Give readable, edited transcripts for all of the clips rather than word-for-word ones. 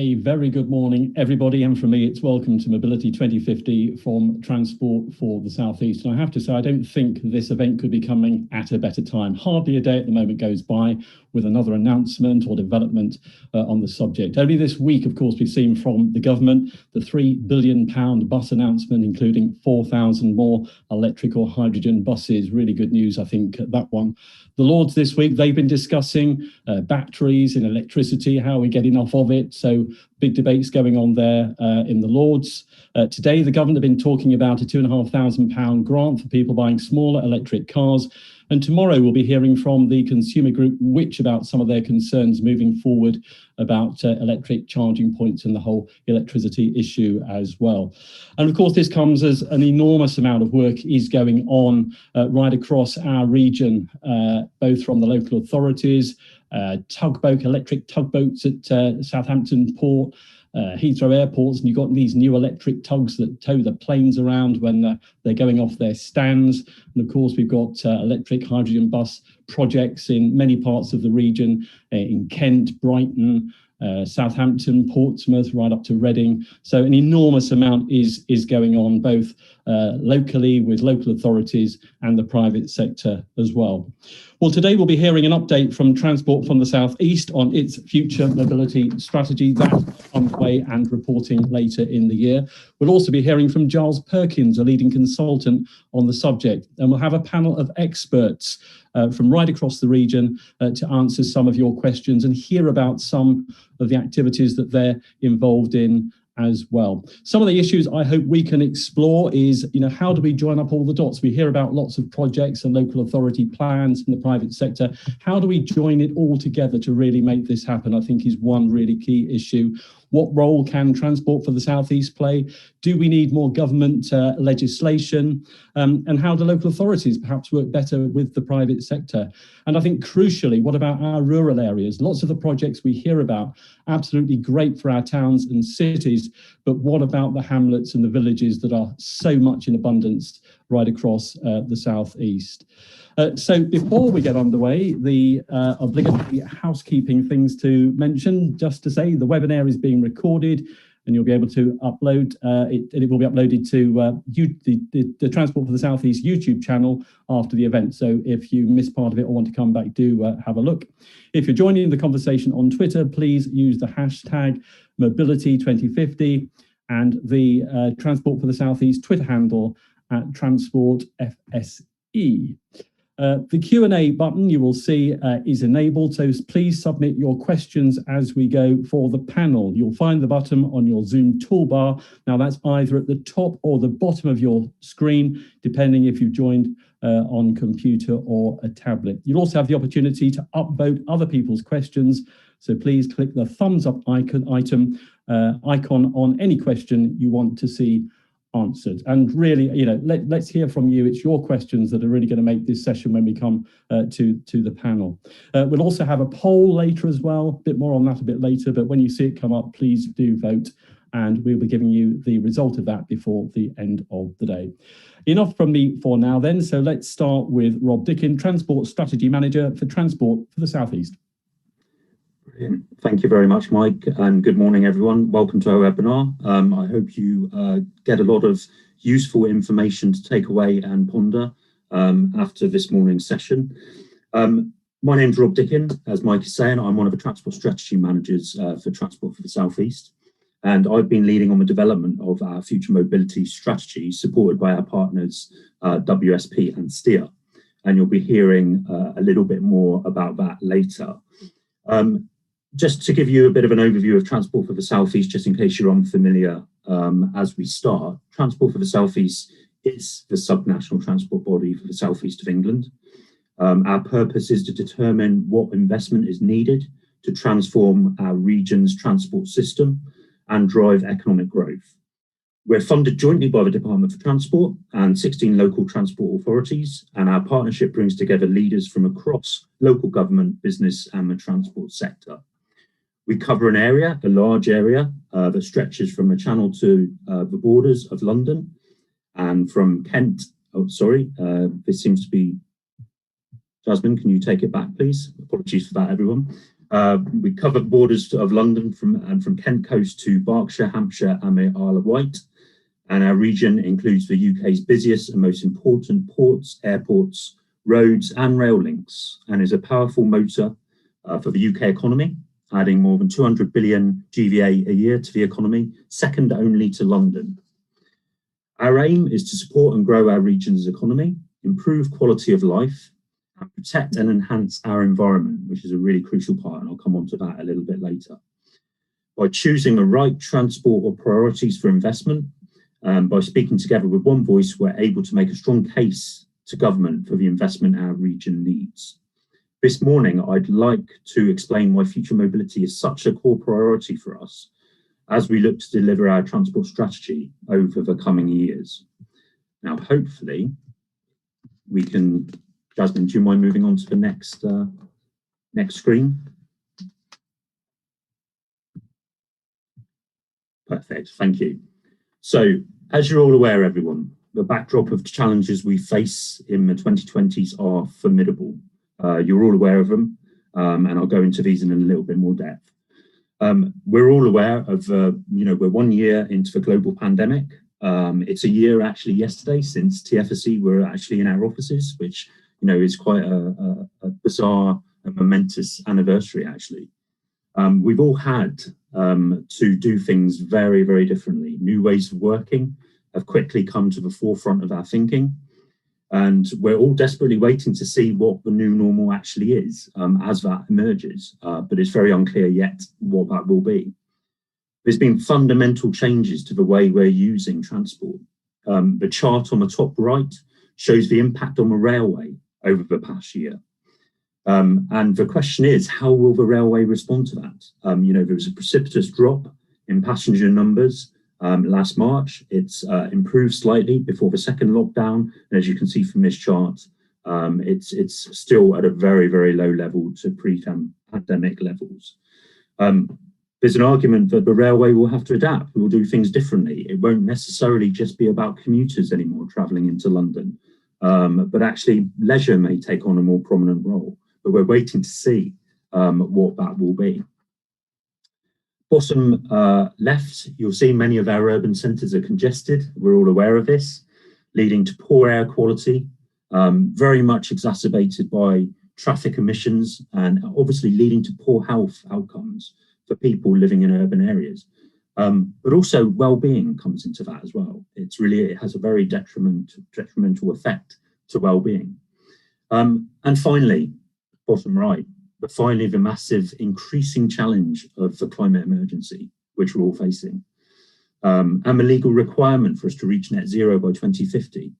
A very good morning, everybody, and from me, it's welcome to Mobility 2050 from Transport for the South East. And I have to say, I don't think this event could be coming at a better time. Hardly a day at the moment goes by with another announcement or development on the subject. Only this week, of course, we've seen from the government the £3 billion bus announcement, including 4,000 more electric or hydrogen buses. Really good news, I think, that one. The Lords this week, they've been discussing batteries and electricity, how we get enough of it. So big debates going on there in the Lords. Today, the government have been talking about a £2,500 grant for people buying smaller electric cars. And tomorrow we'll be hearing from the consumer group Which about some of their concerns moving forward about electric charging points and the whole electricity issue as well. And of course, this comes as an enormous amount of work is going on right across our region, both from the local authorities, electric tugboats at Southampton Port, Heathrow airports, and you've got these new electric tugs that tow the planes around when they're going off their stands. And of course, we've got electric hydrogen bus projects in many parts of the region, in Kent, Brighton, Southampton, Portsmouth, right up to Reading. So an enormous amount is going on, both locally with local authorities and the private sector as well. Well, today we'll be hearing an update from Transport from the South East on its future mobility strategy. That's underway and reporting later in the year. We'll also be hearing from Giles Perkins, a leading consultant on the subject. And we'll have a panel of experts from right across the region to answer some of your questions and hear about some of the activities that they're involved in as well. Some of the issues I hope we can explore is, how do we join up all the dots? We hear about lots of projects and local authority plans in the private sector. How do we join it all together to really make this happen? I think is one really key issue. What role can Transport for the South East play? Do we need more government legislation? And how do local authorities perhaps work better with the private sector? And I think crucially, what about our rural areas? Lots of the projects we hear about, absolutely great for our towns and cities, but what about the hamlets and the villages that are so much in abundance right across the South East? So before we get underway, the obligatory housekeeping things to mention, just to say the webinar is being recorded and you'll be able to upload it will be uploaded to the Transport for the South East YouTube channel after the event. So if you missed part of it or want to come back, do have a look. If you're joining the conversation on Twitter, please use the hashtag Mobility2050 and the Transport for the South East Twitter handle at TransportFSE. The Q&A button you will see is enabled, so please submit your questions as we go for the panel. You'll find the button on your Zoom toolbar. Now that's either at the top or the bottom of your screen, depending if you've joined on computer or a tablet. You'll also have the opportunity to upvote other people's questions, so please click the thumbs up icon on any question you want to see answered. And really, let's hear from you. It's your questions that are really going to make this session when we come to the panel. We'll also have a poll later as well, a bit more on that a bit later, but when you see it come up, please do vote and we'll be giving you the result of that before the end of the day. Enough from me for now then, so let's start with Rob Dicken, Transport Strategy Manager for Transport for the South East. Brilliant. Thank you very much, Mike, and good morning, everyone. Welcome to our webinar. I hope you get a lot of useful information to take away and ponder after this morning's session. My name's Rob Dicken. As Mike is saying, I'm one of the Transport Strategy Managers for Transport for the South East, and I've been leading on the development of our future mobility strategy, supported by our partners WSP and Steer, and you'll be hearing a little bit more about that later. Just to give you a bit of an overview of Transport for the South East, just in case you're unfamiliar as we start, Transport for the South East is the subnational transport body for the South East of England. Our purpose is to determine what investment is needed to transform our region's transport system and drive economic growth. We're funded jointly by the Department for Transport and 16 local transport authorities, and our partnership brings together leaders from across local government, business and the transport sector. We cover an area, a large area, that stretches from the Channel to the borders of London and from Kent. Oh, sorry, this seems to be, Jasmine, can you take it back, please? Apologies for that, everyone. We cover the borders of London from Kent Coast to Berkshire, Hampshire, and the Isle of Wight. And our region includes the UK's busiest and most important ports, airports, roads, and rail links, and is a powerful motor for the UK economy, adding more than 200 billion GVA a year to the economy, second only to London. Our aim is to support and grow our region's economy, improve quality of life, and protect and enhance our environment, which is a really crucial part, and I'll come on to that a little bit later. By choosing the right transport or priorities for investment, by speaking together with one voice, we're able to make a strong case to government for the investment our region needs. This morning, I'd like to explain why future mobility is such a core priority for us as we look to deliver our transport strategy over the coming years. Now, hopefully, we can, Jasmine, do you mind moving on to the next screen? Perfect, thank you. So, as you're all aware, everyone, the backdrop of challenges we face in the 2020s are formidable. You're all aware of them, and I'll go into these in a little bit more depth. We're all aware of, we're 1 year into the global pandemic. It's a year actually yesterday since TFSC were actually in our offices, which, is quite a bizarre and momentous anniversary, actually. We've all had to do things very, very differently. New ways of working have quickly come to the forefront of our thinking. And we're all desperately waiting to see what the new normal actually is as that emerges. But it's very unclear yet what that will be. There's been fundamental changes to the way we're using transport. The chart on the top right shows the impact on the railway over the past year. And the question is, how will the railway respond to that? There was a precipitous drop in passenger numbers last March. It's improved slightly before the second lockdown. And as you can see from this chart, it's still at a very, very low level to pre-pandemic levels. There's an argument that the railway will have to adapt. We will do things differently. It won't necessarily just be about commuters anymore travelling into London, but actually leisure may take on a more prominent role. But we're waiting to see what that will be. Bottom left, you'll see many of our urban centres are congested. We're all aware of this, leading to poor air quality, very much exacerbated by traffic emissions, and obviously leading to poor health outcomes for people living in urban areas. But also well-being comes into that as well. It has a very detrimental effect to well-being. And finally, bottom right, but finally the massive increasing challenge of the climate emergency, which we're all facing. And the legal requirement for us to reach net zero by 2050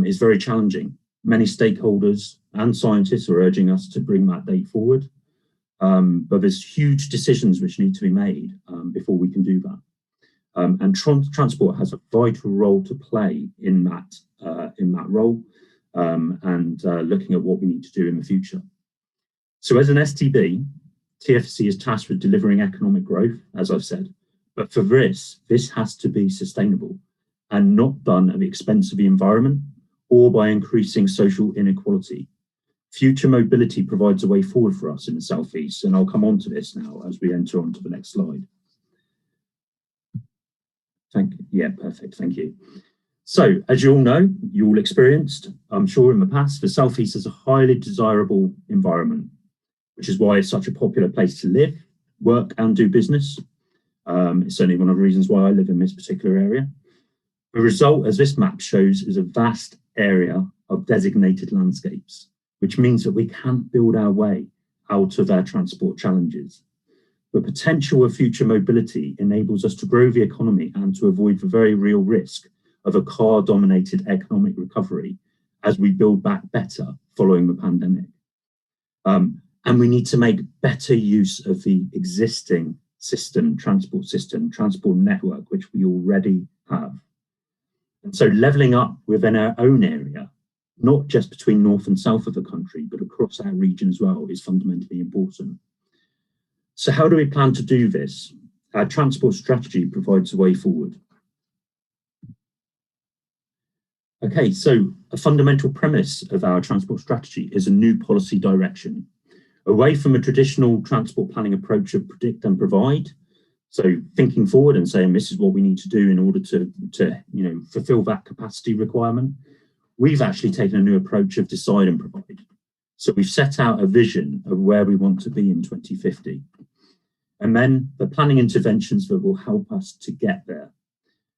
is very challenging. Many stakeholders and scientists are urging us to bring that date forward. But there's huge decisions which need to be made before we can do that. And transport has a vital role to play in that role, and looking at what we need to do in the future. So as an STB, TFC is tasked with delivering economic growth, as I've said, but for this has to be sustainable and not done at the expense of the environment or by increasing social inequality. Future mobility provides a way forward for us in the South East, and I'll come on to this now as we enter on to the next slide. Perfect, thank you. So, as you all know, you all experienced, I'm sure in the past, the South East is a highly desirable environment, which is why it's such a popular place to live, work and do business. It's certainly one of the reasons why I live in this particular area. The result, as this map shows, is a vast area of designated landscapes, which means that we can't build our way out of our transport challenges. The potential of future mobility enables us to grow the economy and to avoid the very real risk of a car-dominated economic recovery as we build back better following the pandemic. And we need to make better use of the existing transport network, which we already have. And so levelling up within our own area, not just between north and south of the country, but across our region as well, is fundamentally important. So how do we plan to do this? Our transport strategy provides a way forward. Okay, so a fundamental premise of our transport strategy is a new policy direction, Away from a traditional transport planning approach of predict and provide, so thinking forward and saying this is what we need to do in order to fulfill that capacity requirement, we've actually taken a new approach of decide and provide. So we've set out a vision of where we want to be in 2050. And then the planning interventions that will help us to get there.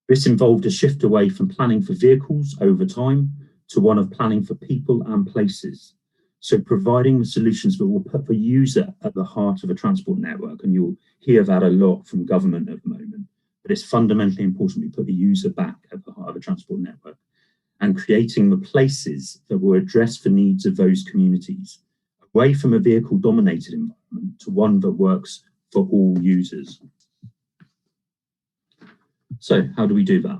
This involved a shift away from planning for vehicles over time to one of planning for people and places. So providing the solutions that will put the user at the heart of a transport network, and you'll hear that a lot from government at the moment, but it's fundamentally important we put the user back at the heart of a transport network and creating the places that will address the needs of those communities, away from a vehicle-dominated environment to one that works for all users. So how do we do that?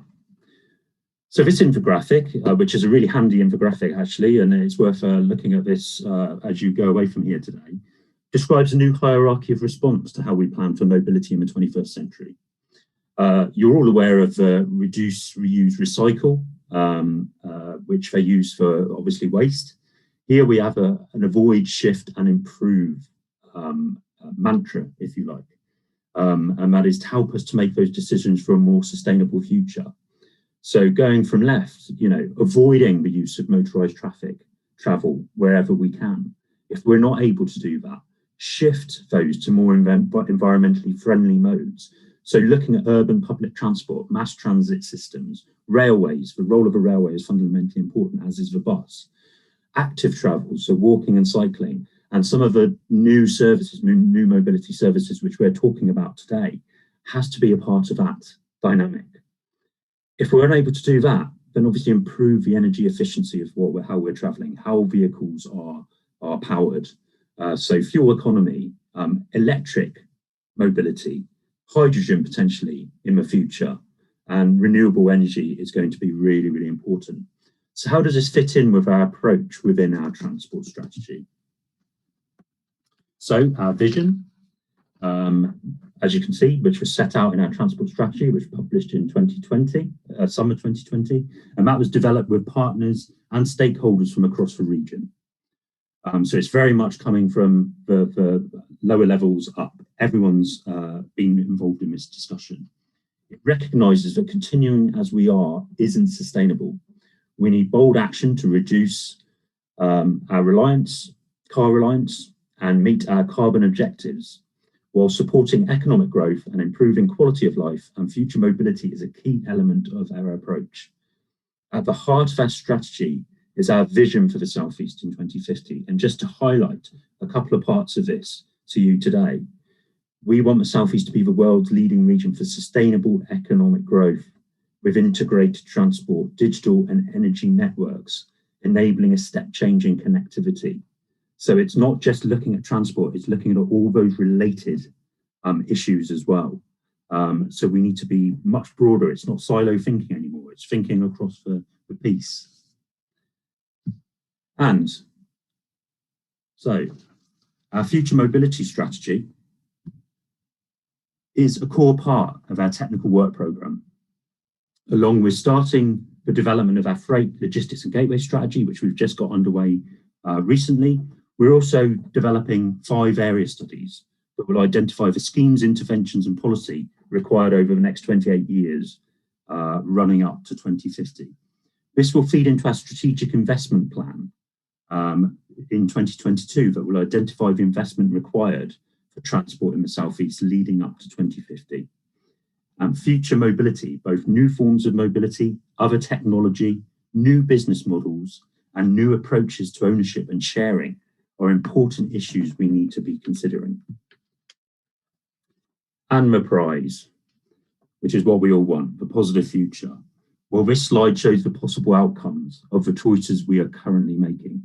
So this infographic, which is a really handy infographic actually, and it's worth looking at this as you go away from here today, describes a new hierarchy of response to how we plan for mobility in the 21st century. You're all aware of reduce, reuse, recycle, which they use for obviously waste. Here we have an avoid, shift and improve mantra, if you like. And that is to help us to make those decisions for a more sustainable future. So going from left, avoiding the use of motorised travel wherever we can. If we're not able to do that, shift those to more environmentally friendly modes. So looking at urban public transport, mass transit systems, railways, the role of a railway is fundamentally important, as is the bus. Active travel, so walking and cycling, and some of the new services, new mobility services, which we're talking about today, has to be a part of that dynamic. If we're unable to do that, then obviously improve the energy efficiency of how we're traveling, how vehicles are powered. So fuel economy, electric mobility, hydrogen potentially in the future, and renewable energy is going to be really, really important. So how does this fit in with our approach within our transport strategy? So our vision, as you can see, which was set out in our transport strategy, which was published in 2020, summer 2020, and that was developed with partners and stakeholders from across the region. So it's very much coming from the lower levels up. Everyone's been involved in this discussion. It recognises that continuing as we are isn't sustainable. We need bold action to reduce our car reliance, and meet our carbon objectives, while supporting economic growth and improving quality of life, and future mobility is a key element of our approach. At the heart of our strategy is our vision for the South East in 2050. And just to highlight a couple of parts of this to you today, we want the South East to be the world's leading region for sustainable economic growth, with integrated transport, digital and energy networks, enabling a step change in connectivity. So it's not just looking at transport, it's looking at all those related issues as well. So we need to be much broader. It's not silo thinking anymore, it's thinking across the piece. And so our future mobility strategy is a core part of our technical work programme, along with starting the development of our freight, logistics and gateway strategy, which we've just got underway recently. We're also developing 5 area studies that will identify the schemes, interventions and policy required over the next 28 years, running up to 2050. This will feed into our strategic investment plan in 2022 that will identify the investment required for transport in the South East leading up to 2050. And future mobility, both new forms of mobility, other technology, new business models, and new approaches to ownership and sharing are important issues we need to be considering. And the prize, which is what we all want, the positive future. Well, this slide shows the possible outcomes of the choices we are currently making.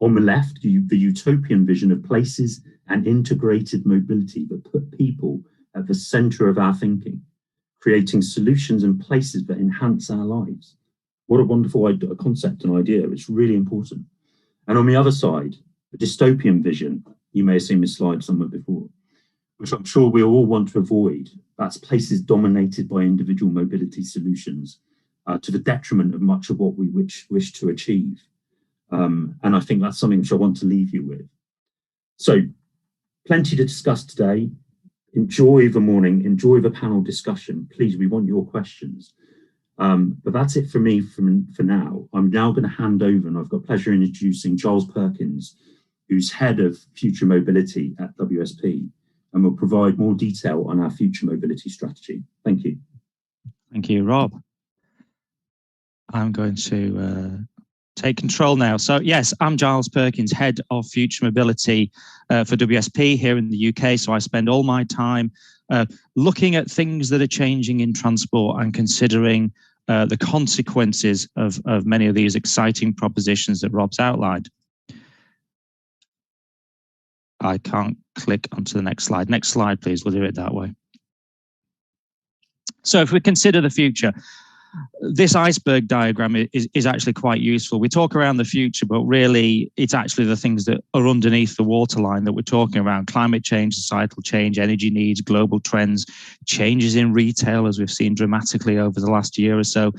On the left, the utopian vision of places and integrated mobility that put people at the centre of our thinking, creating solutions and places that enhance our lives. What a wonderful concept and idea. It's really important. And on the other side, the dystopian vision, you may have seen this slide somewhere before, which I'm sure we all want to avoid. That's places dominated by individual mobility solutions to the detriment of much of what we wish to achieve. And I think that's something which I want to leave you with. So plenty to discuss today. Enjoy the morning, enjoy the panel discussion. Please, we want your questions. But that's it for me for now. I'm now going to hand over, and I've got pleasure in introducing Giles Perkins, who's head of future mobility at WSP, and will provide more detail on our future mobility strategy. Thank you. Thank you, Rob. I'm going to take control now. So yes, I'm Giles Perkins, head of future mobility for WSP here in the UK. So I spend all my time looking at things that are changing in transport and considering the consequences of many of these exciting propositions that Rob's outlined. I can't click onto the next slide. Next slide, please. We'll do it that way. So if we consider the future, this iceberg diagram is actually quite useful. We talk around the future, but really it's actually the things that are underneath the waterline that we're talking around: climate change, societal change, energy needs, global trends, changes in retail, as we've seen dramatically over the last year or so,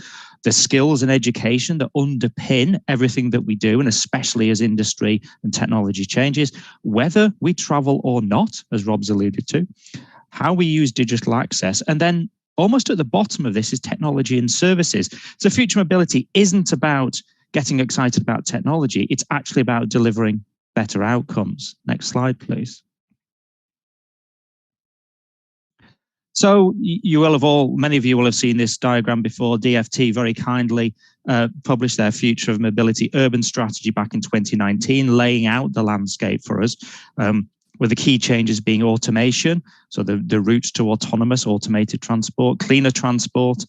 the skills and education that underpin everything that we do, and especially as industry and technology changes, whether we travel or not, as Rob's alluded to, how we use digital access, and then almost at the bottom of this is technology and services. So future mobility isn't about getting excited about technology. It's actually about delivering better outcomes. Next slide, please. So you will have many of you will have seen this diagram before. DfT very kindly published their Future of Mobility Urban Strategy back in 2019, laying out the landscape for us. With the key changes being automation, so the routes to autonomous automated transport, cleaner transport,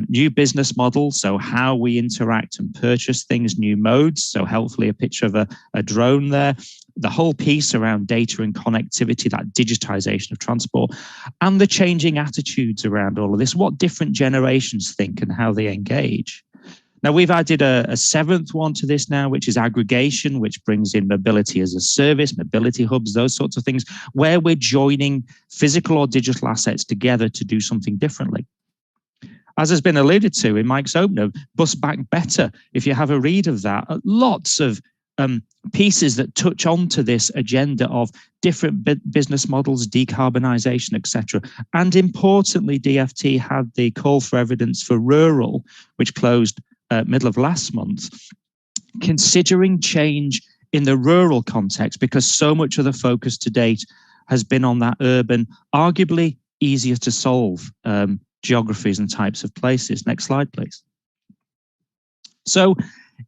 new business models, so how we interact and purchase things, new modes, so helpfully a picture of a drone there, the whole piece around data and connectivity, that digitization of transport, and the changing attitudes around all of this, what different generations think and how they engage. Now, we've added a seventh one to this now, which is aggregation, which brings in mobility as a service, mobility hubs, those sorts of things, where we're joining physical or digital assets together to do something differently. As has been alluded to in Mike's opener, Bus Back Better, if you have a read of that, lots of pieces that touch onto this agenda of different business models, decarbonisation, etc. And importantly, DfT had the call for evidence for rural, which closed middle of last month, considering change in the rural context, because so much of the focus to date has been on that urban, arguably easier to solve geographies and types of places. Next slide, please. So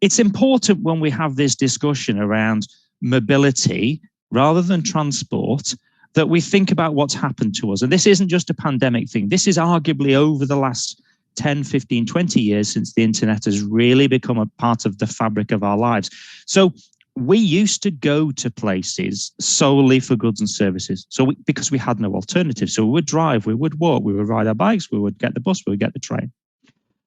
it's important when we have this discussion around mobility rather than transport that we think about what's happened to us. And this isn't just a pandemic thing. This is arguably over the last 10, 15, 20 years since the internet has really become a part of the fabric of our lives. So we used to go to places solely for goods and services. So because we had no alternative. So we would drive, we would walk, we would ride our bikes, we would get the bus, we would get the train.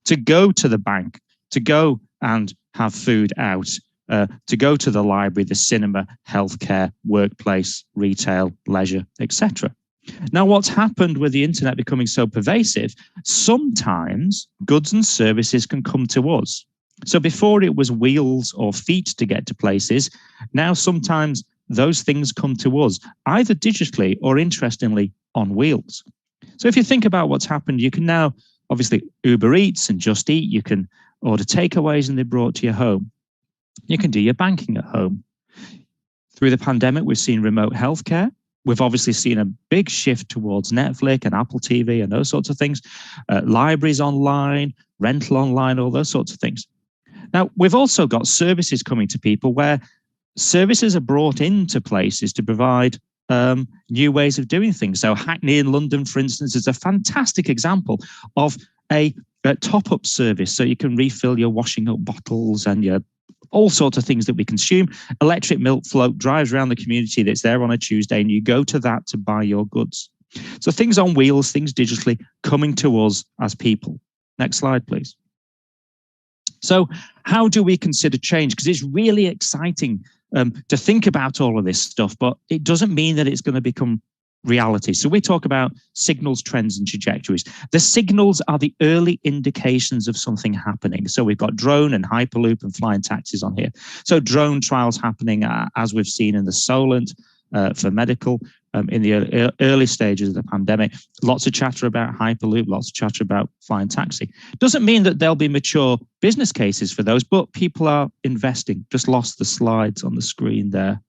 To go to the bank, to go and have food out, to go to the library, the cinema, healthcare, workplace, retail, leisure, etc. Now, what's happened with the internet becoming so pervasive, sometimes goods and services can come to us. So before it was wheels or feet to get to places, now sometimes those things come to us, either digitally or, interestingly, on wheels. So if you think about what's happened, you can now, obviously, Uber Eats and Just Eat, you can order takeaways and they're brought to your home. You can do your banking at home. Through the pandemic, we've seen remote healthcare. We've obviously seen a big shift towards Netflix and Apple TV and those sorts of things, libraries online, rental online, all those sorts of things. Now, we've also got services coming to people where services are brought into places to provide new ways of doing things. So Hackney in London, for instance, is a fantastic example of a top-up service. So you can refill your washing up bottles and your all sorts of things that we consume. Electric milk float drives around the community that's there on a Tuesday, and you go to that to buy your goods. So things on wheels, things digitally coming to us as people. Next slide, please. So how do we consider change? Because it's really exciting to think about all of this stuff, but it doesn't mean that it's going to become reality. So we talk about signals, trends, and trajectories. The signals are the early indications of something happening. So we've got drone and hyperloop and flying taxis on here. So drone trials happening as we've seen in the Solent for medical in the early stages of the pandemic. Lots of chatter about Hyperloop, lots of chatter about flying taxi. Doesn't mean that there'll be mature business cases for those, but people are investing. Just lost the slides on the screen there.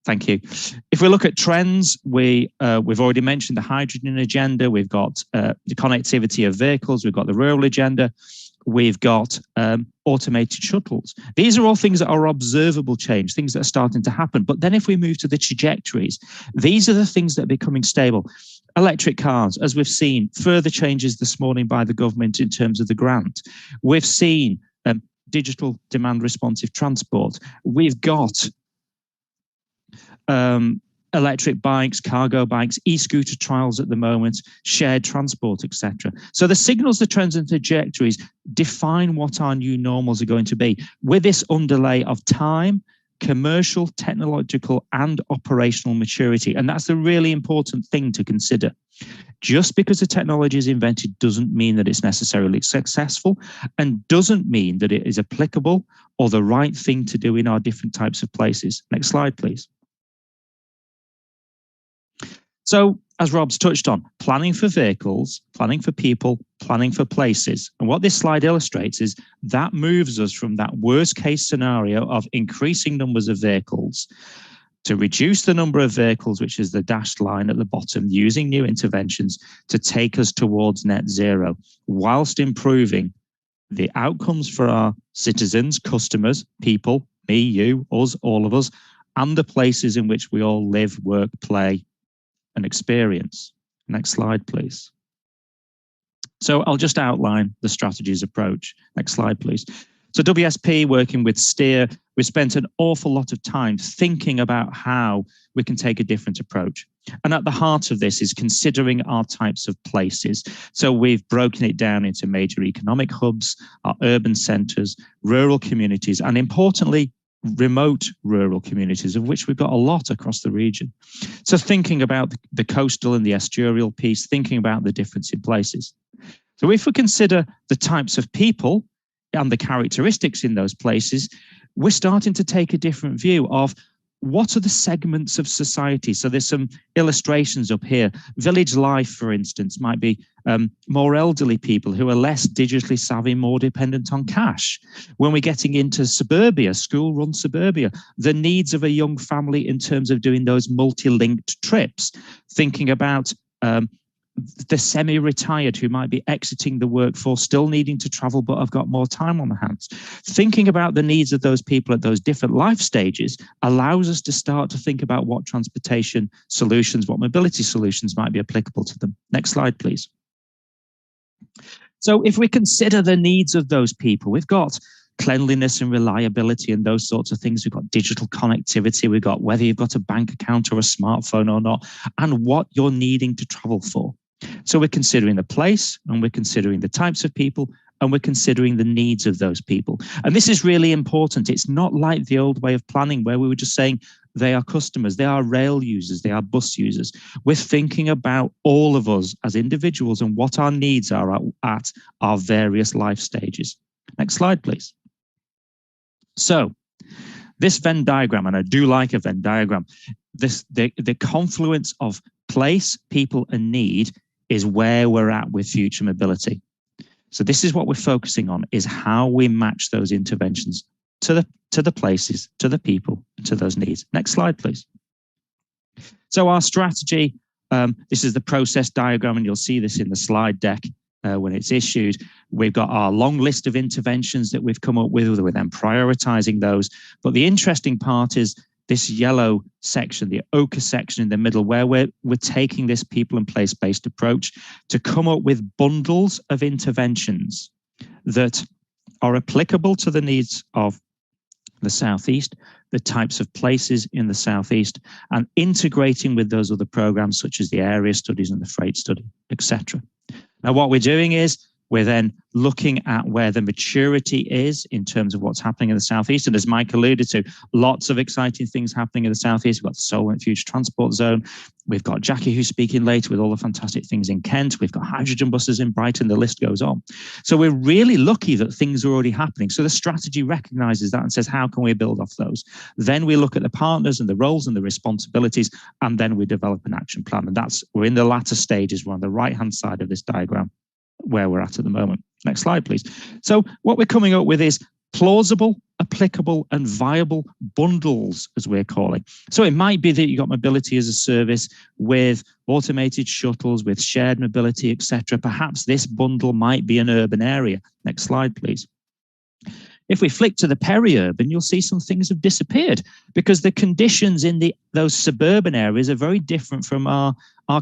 Thank you. If we look at trends, we've already mentioned the hydrogen agenda. We've got the connectivity of vehicles. We've got the rural agenda. We've got automated shuttles. These are all things that are observable change, things that are starting to happen. But then if we move to the trajectories, these are the things that are becoming stable. Electric cars, as we've seen, further changes this morning by the government in terms of the grant. We've seen digital demand responsive transport. We've got electric bikes, cargo bikes, e-scooter trials at the moment, shared transport, etc. So the signals, the trends and trajectories define what our new normals are going to be with this underlay of time, commercial, technological and operational maturity. And that's the really important thing to consider. Just because the technology is invented doesn't mean that it's necessarily successful and doesn't mean that it is applicable or the right thing to do in our different types of places. Next slide, please. So, as Rob's touched on, planning for vehicles, planning for people, planning for places. And what this slide illustrates is that moves us from that worst case scenario of increasing numbers of vehicles to reduce the number of vehicles, which is the dashed line at the bottom, using new interventions to take us towards net zero, whilst improving the outcomes for our citizens, customers, people, me, you, us, all of us, and the places in which we all live, work, play, and experience. Next slide, please. So I'll just outline the strategy's approach. Next slide, please. So WSP, working with Steer, we spent an awful lot of time thinking about how we can take a different approach. And at the heart of this is considering our types of places. So we've broken it down into major economic hubs, our urban centres, rural communities, and importantly, remote rural communities, of which we've got a lot across the region. So thinking about the coastal and the estuarial piece, thinking about the difference in places. So if we consider the types of people and the characteristics in those places, we're starting to take a different view of what are the segments of society. So there's some illustrations up here. Village life, for instance, might be more elderly people who are less digitally savvy, more dependent on cash. When we're getting into suburbia, school-run suburbia, the needs of a young family in terms of doing those multi-linked trips, thinking about the semi-retired who might be exiting the workforce, still needing to travel, but have got more time on their hands. Thinking about the needs of those people at those different life stages allows us to start to think about what transportation solutions, what mobility solutions might be applicable to them. Next slide, please. So if we consider the needs of those people, we've got cleanliness and reliability and those sorts of things. We've got digital connectivity. We've got whether you've got a bank account or a smartphone or not, and what you're needing to travel for. So we're considering the place, and we're considering the types of people, and we're considering the needs of those people. And this is really important. It's not like the old way of planning where we were just saying they are customers, they are rail users, they are bus users. We're thinking about all of us as individuals and what our needs are at our various life stages. Next slide, please. So this Venn diagram, and I do like a Venn diagram, the confluence of place, people, and need is where we're at with future mobility. So this is what we're focusing on, is how we match those interventions to the places, to the people, to those needs. Next slide, please. So our strategy, this is the process diagram, and you'll see this in the slide deck when it's issued. We've got our long list of interventions that we've come up with. We're then prioritizing those. But the interesting part is this yellow section, the ochre section in the middle, where we're taking this people and place-based approach to come up with bundles of interventions that are applicable to the needs of the Southeast, the types of places in the Southeast, and integrating with those other programs such as the area studies and the freight study, etc. Now, what we're doing is We're then looking at where the maturity is in terms of what's happening in the Southeast. And as Mike alluded to, lots of exciting things happening in the Southeast. We've got the Solent Future Transport Zone. We've got Jackie, who's speaking later, with all the fantastic things in Kent. We've got hydrogen buses in Brighton. The list goes on. So we're really lucky that things are already happening. So the strategy recognizes that and says, how can we build off those? Then we look at the partners and the roles and the responsibilities, and then we develop an action plan. And we're in the latter stages. We're on the right-hand side of this diagram where we're at the moment. Next slide, please. So what we're coming up with is plausible, applicable, and viable bundles, as we're calling. So it might be that you've got mobility as a service with automated shuttles, with shared mobility, etc. Perhaps this bundle might be an urban area. Next slide, please. If we flick to the peri-urban, you'll see some things have disappeared because the conditions in those suburban areas are very different from our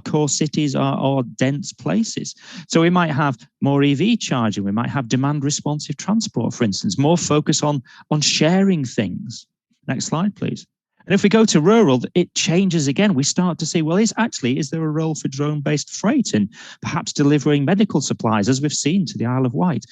core cities, our dense places. So we might have more EV charging, we might have demand responsive transport, for instance, more focus on sharing things. Next slide, please. And if we go to rural, it changes again. We start to see, well, is there a role for drone-based freight in perhaps delivering medical supplies, as we've seen to the Isle of Wight,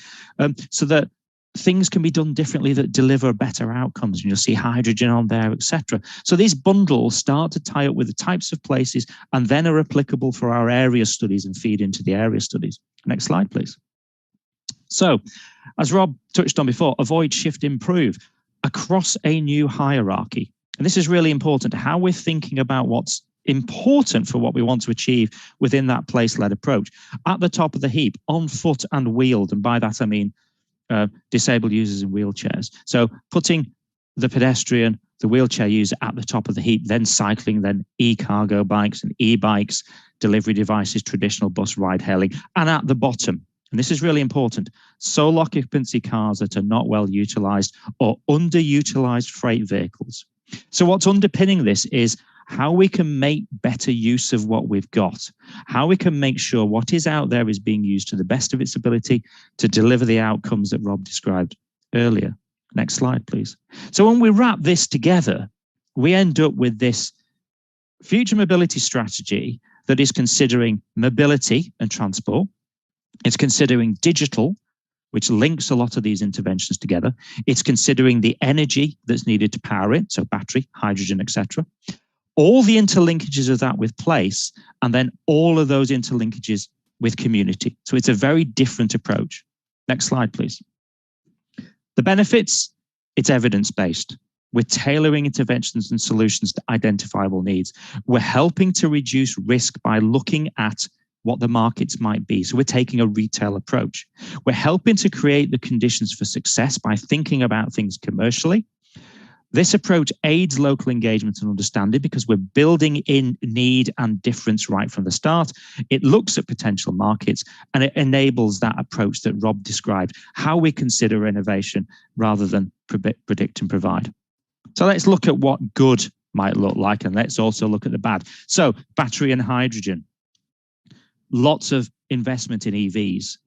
so that things can be done differently that deliver better outcomes, and you'll see hydrogen on there, etc. So these bundles start to tie up with the types of places and then are applicable for our area studies and feed into the area studies. Next slide, please. So, as Rob touched on before, avoid, shift, improve across a new hierarchy. And this is really important, how we're thinking about what's important for what we want to achieve within that place-led approach. At the top of the heap, on foot and wheeled, and by that I mean disabled users in wheelchairs. So putting the pedestrian, the wheelchair user at the top of the heap, then cycling, then e-cargo bikes and e-bikes, delivery devices, traditional bus ride hailing, and at the bottom, and this is really important, sole occupancy cars that are not well utilized or underutilized freight vehicles. So what's underpinning this is how we can make better use of what we've got, how we can make sure what is out there is being used to the best of its ability to deliver the outcomes that Rob described earlier. Next slide, please. So when we wrap this together, we end up with this future mobility strategy that is considering mobility and transport. It's considering digital, which links a lot of these interventions together. It's considering the energy that's needed to power it, so battery, hydrogen, etc. All the interlinkages of that with place, and then all of those interlinkages with community. So it's a very different approach. Next slide, please. The benefits, it's evidence-based. We're tailoring interventions and solutions to identifiable needs. We're helping to reduce risk by looking at what the markets might be. So we're taking a retail approach. We're helping to create the conditions for success by thinking about things commercially. This approach aids local engagement and understanding because we're building in need and difference right from the start. It looks at potential markets and it enables that approach that Rob described, how we consider innovation rather than predict and provide. So let's look at what good might look like, and let's also look at the bad. So battery and hydrogen, lots of investment in EVs,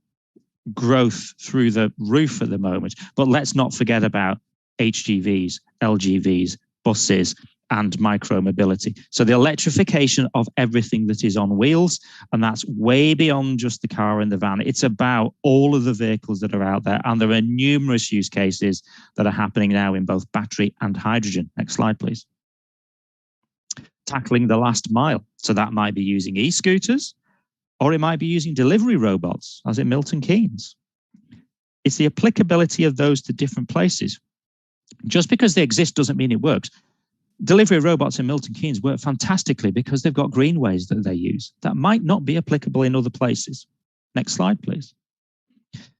growth through the roof at the moment, but let's not forget about HGVs, LGVs, buses, and micro-mobility. So the electrification of everything that is on wheels, and that's way beyond just the car and the van. It's about all of the vehicles that are out there, and there are numerous use cases that are happening now in both battery and hydrogen. Next slide, please. Tackling the last mile. So that might be using e-scooters, or it might be using delivery robots, as in Milton Keynes. It's the applicability of those to different places. Just because they exist doesn't mean it works. Delivery robots in Milton Keynes work fantastically because they've got greenways that they use. That might not be applicable in other places. Next slide, please.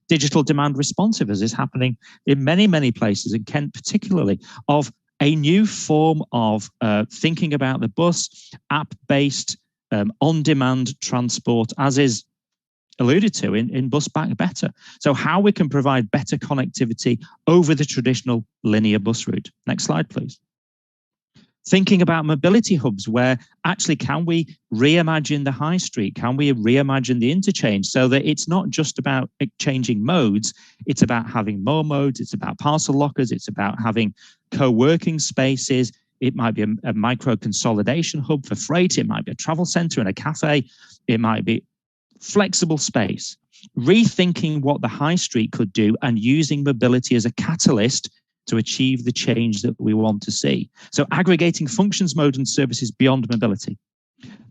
Digital demand responsive, as is happening in many, many places, in Kent particularly, of a new form of thinking about the bus, app-based, on-demand transport, as is alluded to in Bus Back Better. So how we can provide better connectivity over the traditional linear bus route. Next slide, please. Thinking about mobility hubs where actually can we reimagine the high street? Can we reimagine the interchange so that it's not just about changing modes, it's about having more modes, it's about parcel lockers, it's about having co-working spaces. It might be a micro consolidation hub for freight. It might be a travel center and a cafe. It might be flexible space. rethinking what the high street could do and using mobility as a catalyst to achieve the change that we want to see. So aggregating functions, modes, and services beyond mobility.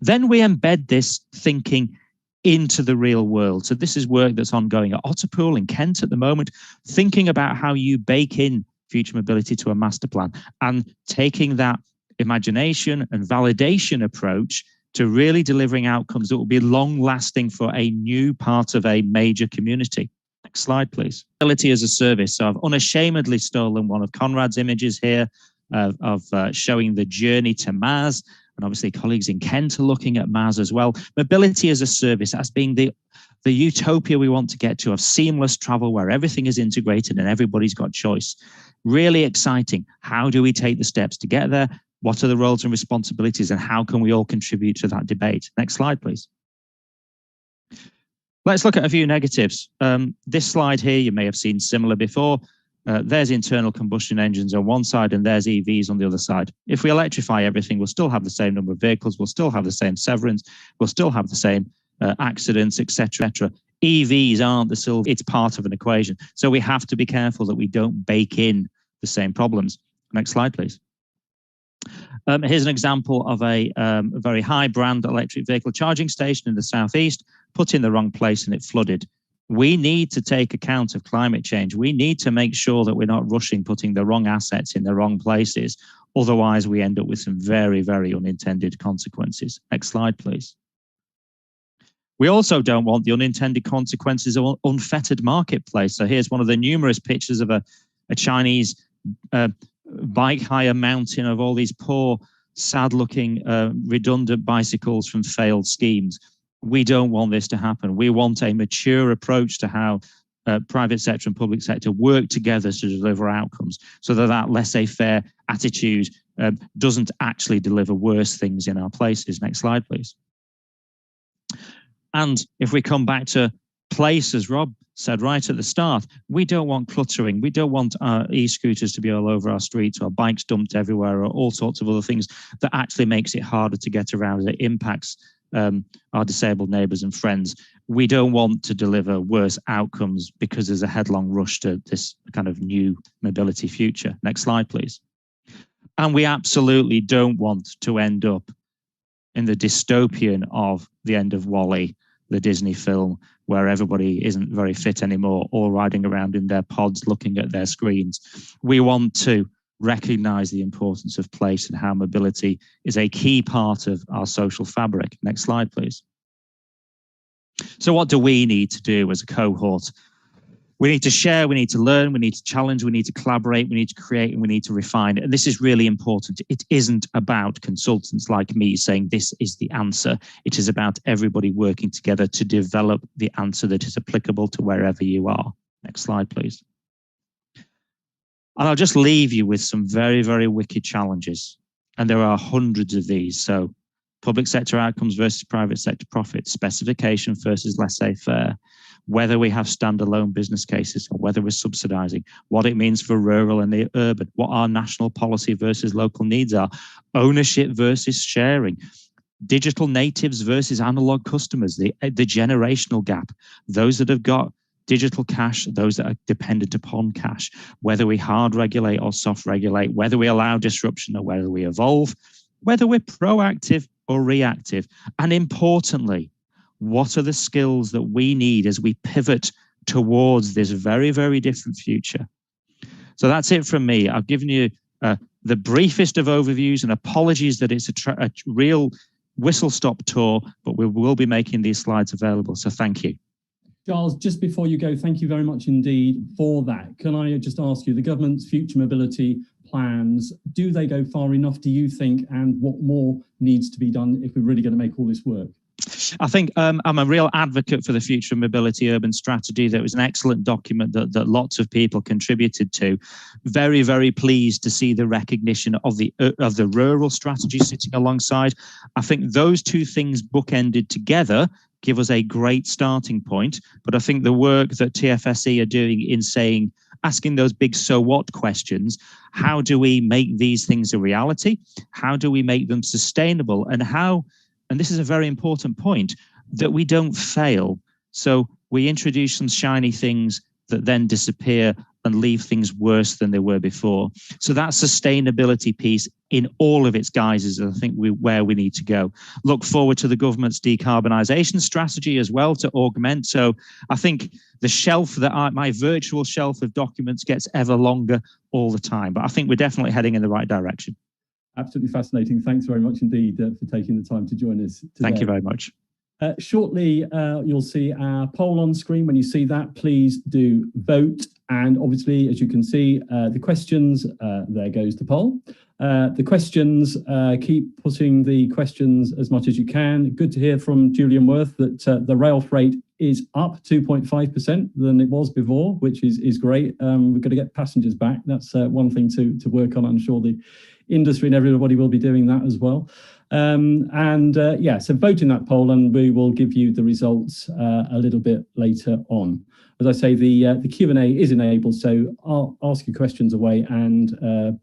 Then we embed this thinking into the real world. So this is work that's ongoing at Otterpool in Kent at the moment, thinking about how you bake in future mobility to a master plan and taking that imagination and validation approach to really delivering outcomes that will be long lasting for a new part of a major community. Next slide, please. Mobility as a service. So I've unashamedly stolen one of Conrad's images here of showing the journey to Mars. And obviously colleagues in Kent are looking at Mars as well. Mobility as a service, as being the utopia we want to get to, of seamless travel where everything is integrated and everybody's got choice. Really exciting. How do we take the steps to get there? What are the roles and responsibilities, and how can we all contribute to that debate? Next slide, please. Let's look at a few negatives. This slide here, you may have seen similar before. There's internal combustion engines on one side and there's EVs on the other side. If we electrify everything, we'll still have the same number of vehicles, we'll still have the same severance, we'll still have the same accidents, etc. EVs aren't the silver, it's part of an equation. So we have to be careful that we don't bake in the same problems. Next slide, please. Here's an example of a very high brand electric vehicle charging station in the southeast, put in the wrong place and it flooded. We need to take account of climate change. We need to make sure that we're not rushing, putting the wrong assets in the wrong places. Otherwise, we end up with some very, very unintended consequences. Next slide, please. We also don't want the unintended consequences of an unfettered marketplace. So here's one of the numerous pictures of a Chinese bike hire mountain of all these poor, sad-looking, redundant bicycles from failed schemes. We don't want this to happen. We want a mature approach to how private sector and public sector work together to deliver outcomes, so that that laissez-faire attitude doesn't actually deliver worse things in our places. Next slide, please. And if we come back to place, as Rob said right at the start, we don't want cluttering. We don't want our e-scooters to be all over our streets, or bikes dumped everywhere, or all sorts of other things that actually makes it harder to get around. It impacts our disabled neighbours and friends. We don't want to deliver worse outcomes because there's a headlong rush to this kind of new mobility future. Next slide, please. And we absolutely don't want to end up in the dystopian of the end of WALL-E, the Disney film, where everybody isn't very fit anymore, all riding around in their pods looking at their screens. We want to recognize the importance of place and how mobility is a key part of our social fabric. Next slide, please. So what do we need to do as a cohort? We need to share, we need to learn, we need to challenge, we need to collaborate, we need to create, and we need to refine. And this is really important. It isn't about consultants like me saying this is the answer. It is about everybody working together to develop the answer that is applicable to wherever you are. Next slide, please. And I'll just leave you with some very, very wicked challenges. And there are hundreds of these. So public sector outcomes versus private sector profits, specification versus laissez-faire, whether we have standalone business cases or whether we're subsidizing, what it means for rural and the urban, what our national policy versus local needs are, ownership versus sharing, digital natives versus analog customers, the generational gap, those that have got digital cash, those that are dependent upon cash, whether we hard regulate or soft regulate, whether we allow disruption or whether we evolve, whether we're proactive or reactive, and importantly, what are the skills that we need as we pivot towards this very, very different future? So that's it from me. I've given you the briefest of overviews, and apologies that it's a real whistle-stop tour, but we will be making these slides available. So thank you. Giles, just before you go, thank you very much indeed for that. Can I just ask you, the government's future mobility plans, do they go far enough, do you think, and what more needs to be done if we're really going to make all this work? I think I'm a real advocate for the Future Mobility Urban Strategy. That was an excellent document that lots of people contributed to. Very, very pleased to see the recognition of the rural strategy sitting alongside. I think those two things bookended together give us a great starting point. But I think the work that TFSE are doing in asking those big so what questions, how do we make these things a reality? How do we make them sustainable? And this is a very important point, that we don't fail. So we introduce some shiny things that then disappear and leave things worse than they were before. So that sustainability piece in all of its guises, I think where we need to go. Look forward to the government's decarbonisation strategy as well to augment. So I think the shelf my virtual shelf of documents gets ever longer all the time, but I think we're definitely heading in the right direction. Absolutely fascinating. Thanks very much indeed for taking the time to join us today. Thank you very much. Shortly, you'll see our poll on screen. When you see that, please do vote. And obviously, as you can see, the questions, there goes the poll. The questions, keep putting the questions as much as you can. Good to hear from Julian Worth that the rail freight is up 2.5% than it was before, which is great. We're going to get passengers back. That's one thing to work on. I'm sure the industry and everybody will be doing that as well. Yeah, so vote in that poll and we will give you the results a little bit later on. As I say, the Q&A is enabled, so I'll ask your questions away and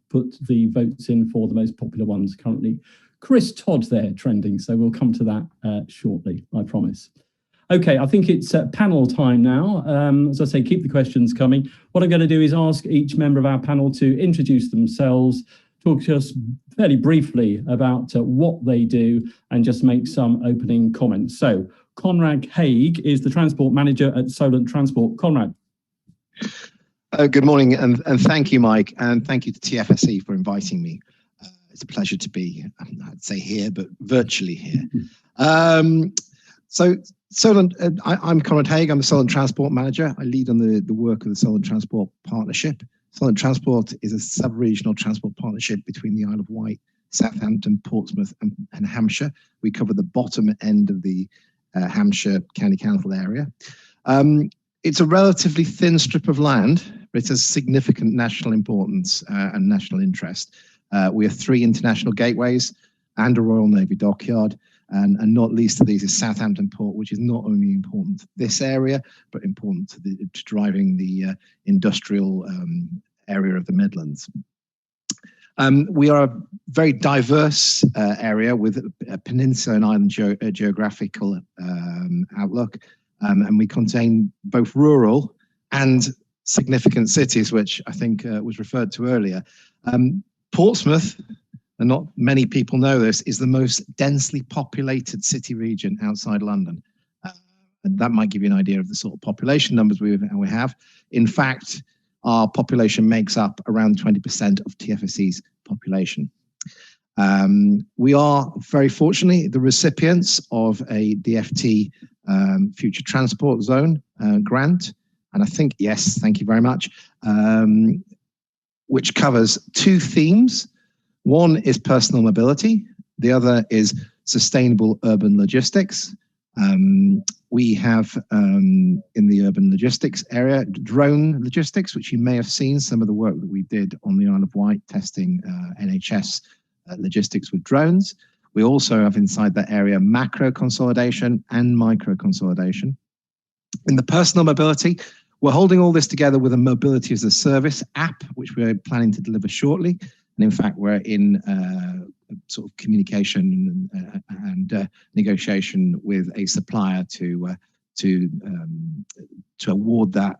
put the votes in for the most popular ones currently. Chris Todd there trending, so we'll come to that shortly, I promise. Okay, I think it's panel time now. As I say, keep the questions coming. What I'm going to do is ask each member of our panel to introduce themselves, talk to us fairly briefly about what they do and just make some opening comments. So Conrad Haig is the Transport Manager at Solent Transport. Conrad. Good morning and thank you, Mike, and thank you to TFSE for inviting me. It's a pleasure to be, I'd say here, but virtually here. So Solent, I'm Conrad Haig, I'm the Solent Transport Manager. I lead on the work of the Solent Transport Partnership. Solent Transport is a sub-regional transport partnership between the Isle of Wight, Southampton, Portsmouth and Hampshire. We cover the bottom end of the Hampshire County Council area. It's a relatively thin strip of land, but it has significant national importance and national interest. We have 3 international gateways and a Royal Navy dockyard, and not least of these is Southampton Port, which is not only important to this area, but important to driving the industrial area of the Midlands. We are a very diverse area with a peninsula and island geographical outlook, and we contain both rural and significant cities, which I think was referred to earlier. Portsmouth, and not many people know this, is the most densely populated city region outside London. And that might give you an idea of the sort of population numbers we have. In fact, our population makes up around 20% of TFSE's population. We are very fortunately the recipients of a DFT Future Transport Zone grant. And I think, yes, thank you very much, which covers 2 themes. One is personal mobility. The other is sustainable urban logistics. We have in the urban logistics area, drone logistics, which you may have seen some of the work that we did on the Isle of Wight testing NHS logistics with drones. We also have inside that area macro consolidation and micro consolidation. In the personal mobility, we're holding all this together with a mobility as a service app, which we're planning to deliver shortly. And in fact, we're in sort of communication and negotiation with a supplier to award that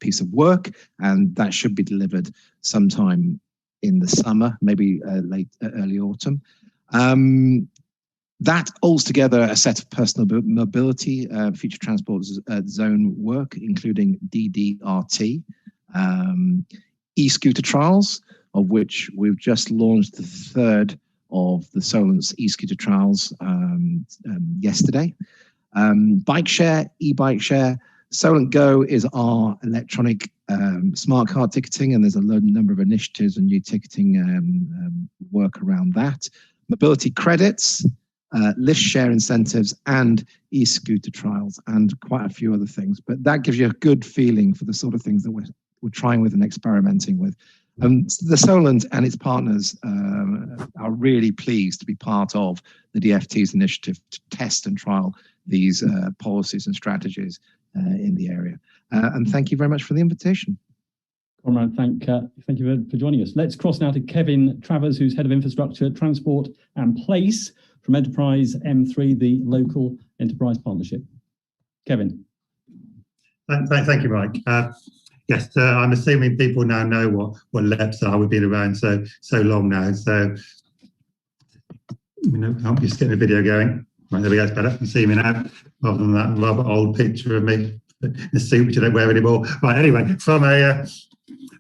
piece of work, and that should be delivered sometime in the summer, maybe early autumn. That holds together a set of personal mobility future transport zone work, including DDRT, e-scooter trials, of which we've just launched the 3rd of the Solent's e-scooter trials yesterday. Bike share, e-bike share. Solent Go is our electronic smart card ticketing, and there's a number of initiatives and new ticketing work around that. Mobility credits, lift share incentives, and e-scooter trials, and quite a few other things. But that gives you a good feeling for the sort of things that we're trying with and experimenting with. The Solent and its partners are really pleased to be part of the DFT's initiative to test and trial these policies and strategies in the area. And thank you very much for the invitation. Conrad, thank you for joining us. Let's cross now to Kevin Travers, who's Head of Infrastructure, Transport and Place from Enterprise M3, the local enterprise partnership. Kevin. Thank you, Mike. Yes, I'm assuming people now know what LEPs are. We've been around so long now. So, I'll just get the video going. Right, there we go, it's better. You can see me now, rather than that rather old picture of me in a suit which I don't wear anymore. Right, anyway, from a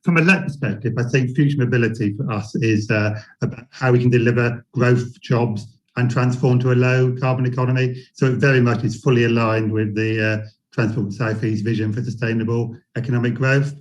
LEP perspective, I think future mobility for us is about how we can deliver growth, jobs, and transform to a low carbon economy. So it very much is fully aligned with the Transport South East vision for sustainable economic growth.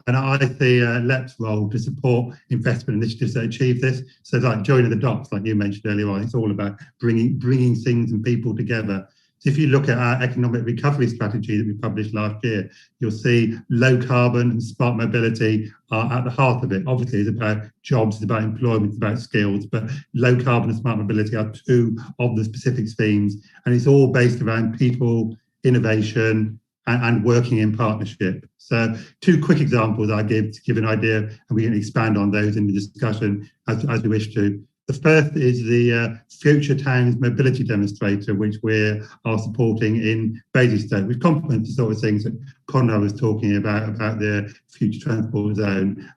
And I see LEP's role to support investment initiatives that achieve this. So like joining the dots, like you mentioned earlier on, it's all about bringing things and people together. So if you look at our economic recovery strategy that we published last year, you'll see low carbon and smart mobility are at the heart of it. Obviously, it's about jobs, it's about employment, it's about skills, but low carbon and smart mobility are two of the specific themes. And it's all based around people, innovation, and working in partnership. So two quick examples I give to give an idea, and we can expand on those in the discussion as we wish to. The first is the Future Towns Mobility Demonstrator, which we are supporting in Basingstoke, which complements the sort of things that Conrad was talking about the Future Transport Zone.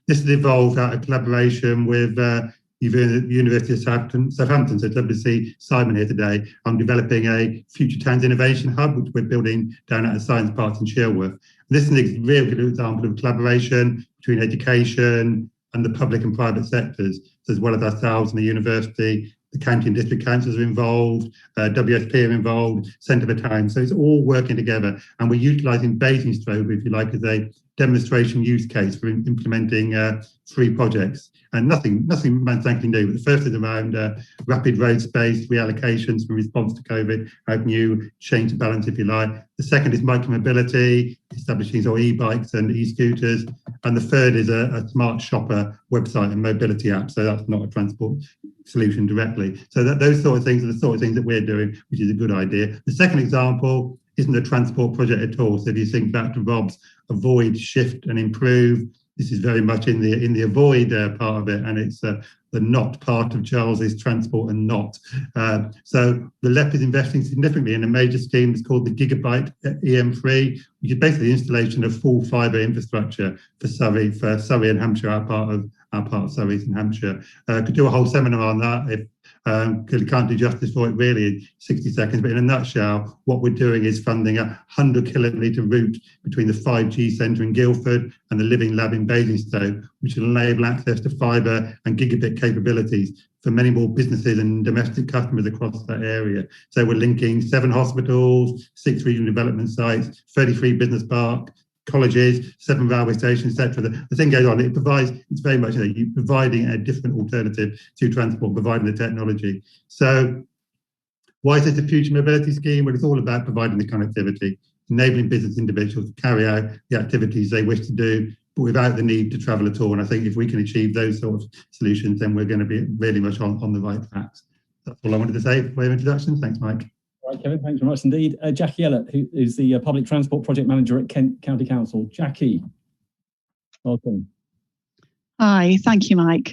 This has evolved out of collaboration with University of Southampton. So it's lovely to see Simon here today. I'm developing a Future Towns Innovation Hub, which we're building down at the Science Park in Sherworth. This is a real good example of collaboration between education and the public and private sectors. So as well as ourselves and the university, the county and district councils are involved, WSP are involved, Centre for Towns. So it's all working together. And we're utilising Basingstoke, if you like, as a demonstration use case for implementing 3 projects. And nothing frankly new. But the first is around rapid road space reallocations in response to COVID. How can you change the balance, if you like? The second is micromobility, establishing sort of e-bikes and e-scooters. And the third is a smart shopper website and mobility app. So that's not a transport solution directly. So those sort of things are the sort of things that we're doing, which is a good idea. The second example isn't a transport project at all. So if you think back to Rob's avoid, shift and improve, this is very much in the avoid part of it, and it's the not part of Giles's transport and not. So the LEP is investing significantly in a major scheme. It's called the Gigabyte EM3, which is basically the installation of full fibre infrastructure for Surrey and Hampshire, our part of Surrey and Hampshire. Could do a whole seminar on that if clearly can't do justice for it really in 60 seconds, but in a nutshell, what we're doing is funding a 100-kilometre route between the 5G centre in Guildford and the Living Lab in Basingstoke, which will enable access to fibre and gigabit capabilities for many more businesses and domestic customers across that area. So we're linking 7 hospitals, 6 regional development sites, 33 business parks, colleges, 7 railway stations, etc. The thing goes on. It's very much you providing a different alternative to transport, providing the technology. So why is this a future mobility scheme? Well, it's all about providing the connectivity, enabling business individuals to carry out the activities they wish to do, but without the need to travel at all. And I think if we can achieve those sorts of solutions, then we're going to be really much on the right tracks. That's all I wanted to say for your introduction. Thanks, Mike. Right, Kevin, thanks very much indeed. Jackie Ellett, who is the Public Transport Project Manager at Kent County Council. Jackie, welcome. Hi, thank you, Mike.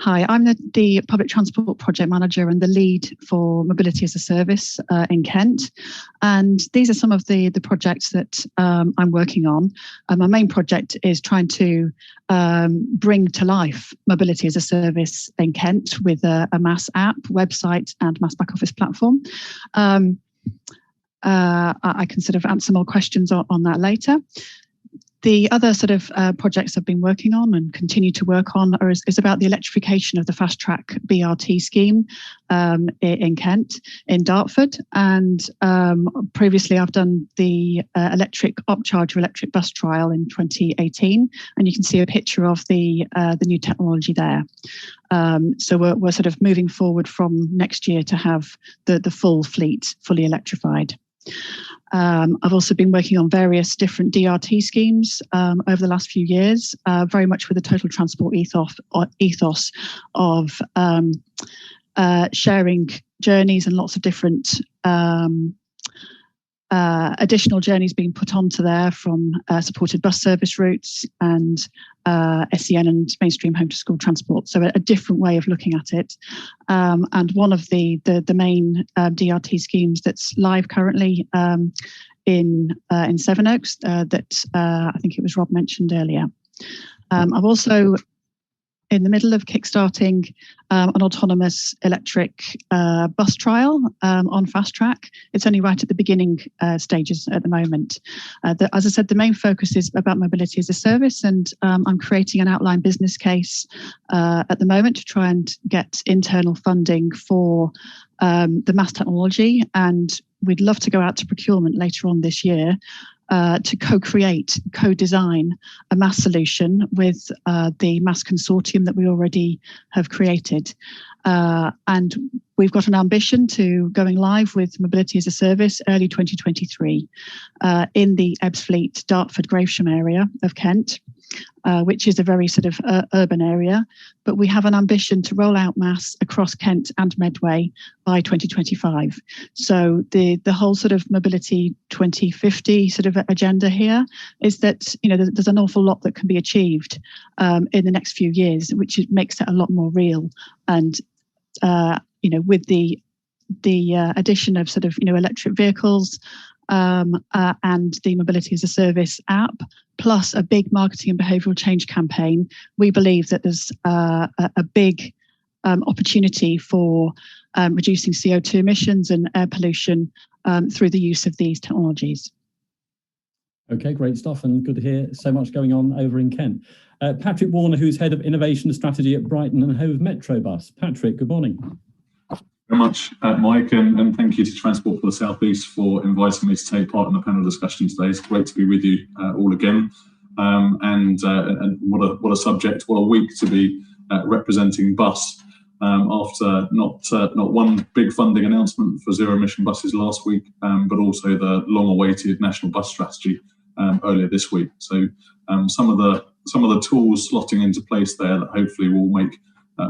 Hi, I'm the Public Transport Project Manager and the lead for Mobility as a Service in Kent. And these are some of the projects that I'm working on. My main project is trying to bring to life Mobility as a Service in Kent with a mass app, website and mass back office platform. I can sort of answer more questions on that later. The other sort of projects I've been working on and continue to work on is about the electrification of the fast track BRT scheme in Kent, in Dartford. And previously I've done the electric upcharger electric bus trial in 2018. And you can see a picture of the new technology there. So we're sort of moving forward from next year to have the full fleet fully electrified. I've also been working on various different DRT schemes over the last few years, very much with the total transport ethos of sharing journeys and lots of different additional journeys being put onto there from supported bus service routes and SEN and mainstream home to school transport. So a different way of looking at it. And one of the main DRT schemes that's live currently in Sevenoaks that I think it was Rob mentioned earlier. I've also in the middle of kickstarting an autonomous electric bus trial on Fast Track. It's only right at the beginning stages at the moment. As I said, the main focus is about mobility as a service, and I'm creating an outline business case at the moment to try and get internal funding for the mass technology, and we'd love to go out to procurement later on this year to co-create, co-design a mass solution with the mass consortium that we already have created. And we've got an ambition to going live with mobility as a service early 2023 in the Ebbsfleet, Dartford, Gravesham area of Kent, which is a very sort of urban area. But we have an ambition to roll out mass across Kent and Medway by 2025. So the whole sort of mobility 2050 sort of agenda here is that, you know, there's an awful lot that can be achieved in the next few years, which makes it a lot more real. And you know, with the addition of sort of, you know, electric vehicles and the mobility as a service app, plus a big marketing and behavioural change campaign, we believe that there's a big opportunity for reducing CO2 emissions and air pollution through the use of these technologies. Okay, great stuff, and good to hear so much going on over in Kent. Patrick Warner, who's Head of Innovation Strategy at Brighton and Hove Metrobus. Patrick, good morning. Very much, Mike, and thank you to Transport for the South East for inviting me to take part in the panel discussion today. It's great to be with you all again, and what a subject, what a week to be representing bus after not one big funding announcement for zero emission buses last week, but also the long-awaited national bus strategy earlier this week. So some of the tools slotting into place there that hopefully will make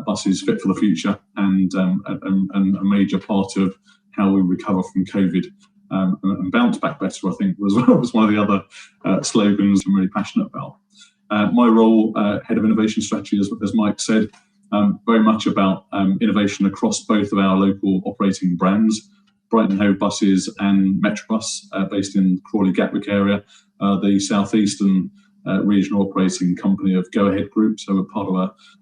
buses fit for the future, and a major part of how we recover from COVID and bounce back better, I think, was one of the other slogans I'm really passionate about. My role, Head of Innovation Strategy, as Mike said, very much about innovation across both of our local operating brands, Brighton Hove Buses and Metrobus, based in Crawley Gatwick area, the southeastern regional operating company of Go Ahead Group. So we're part of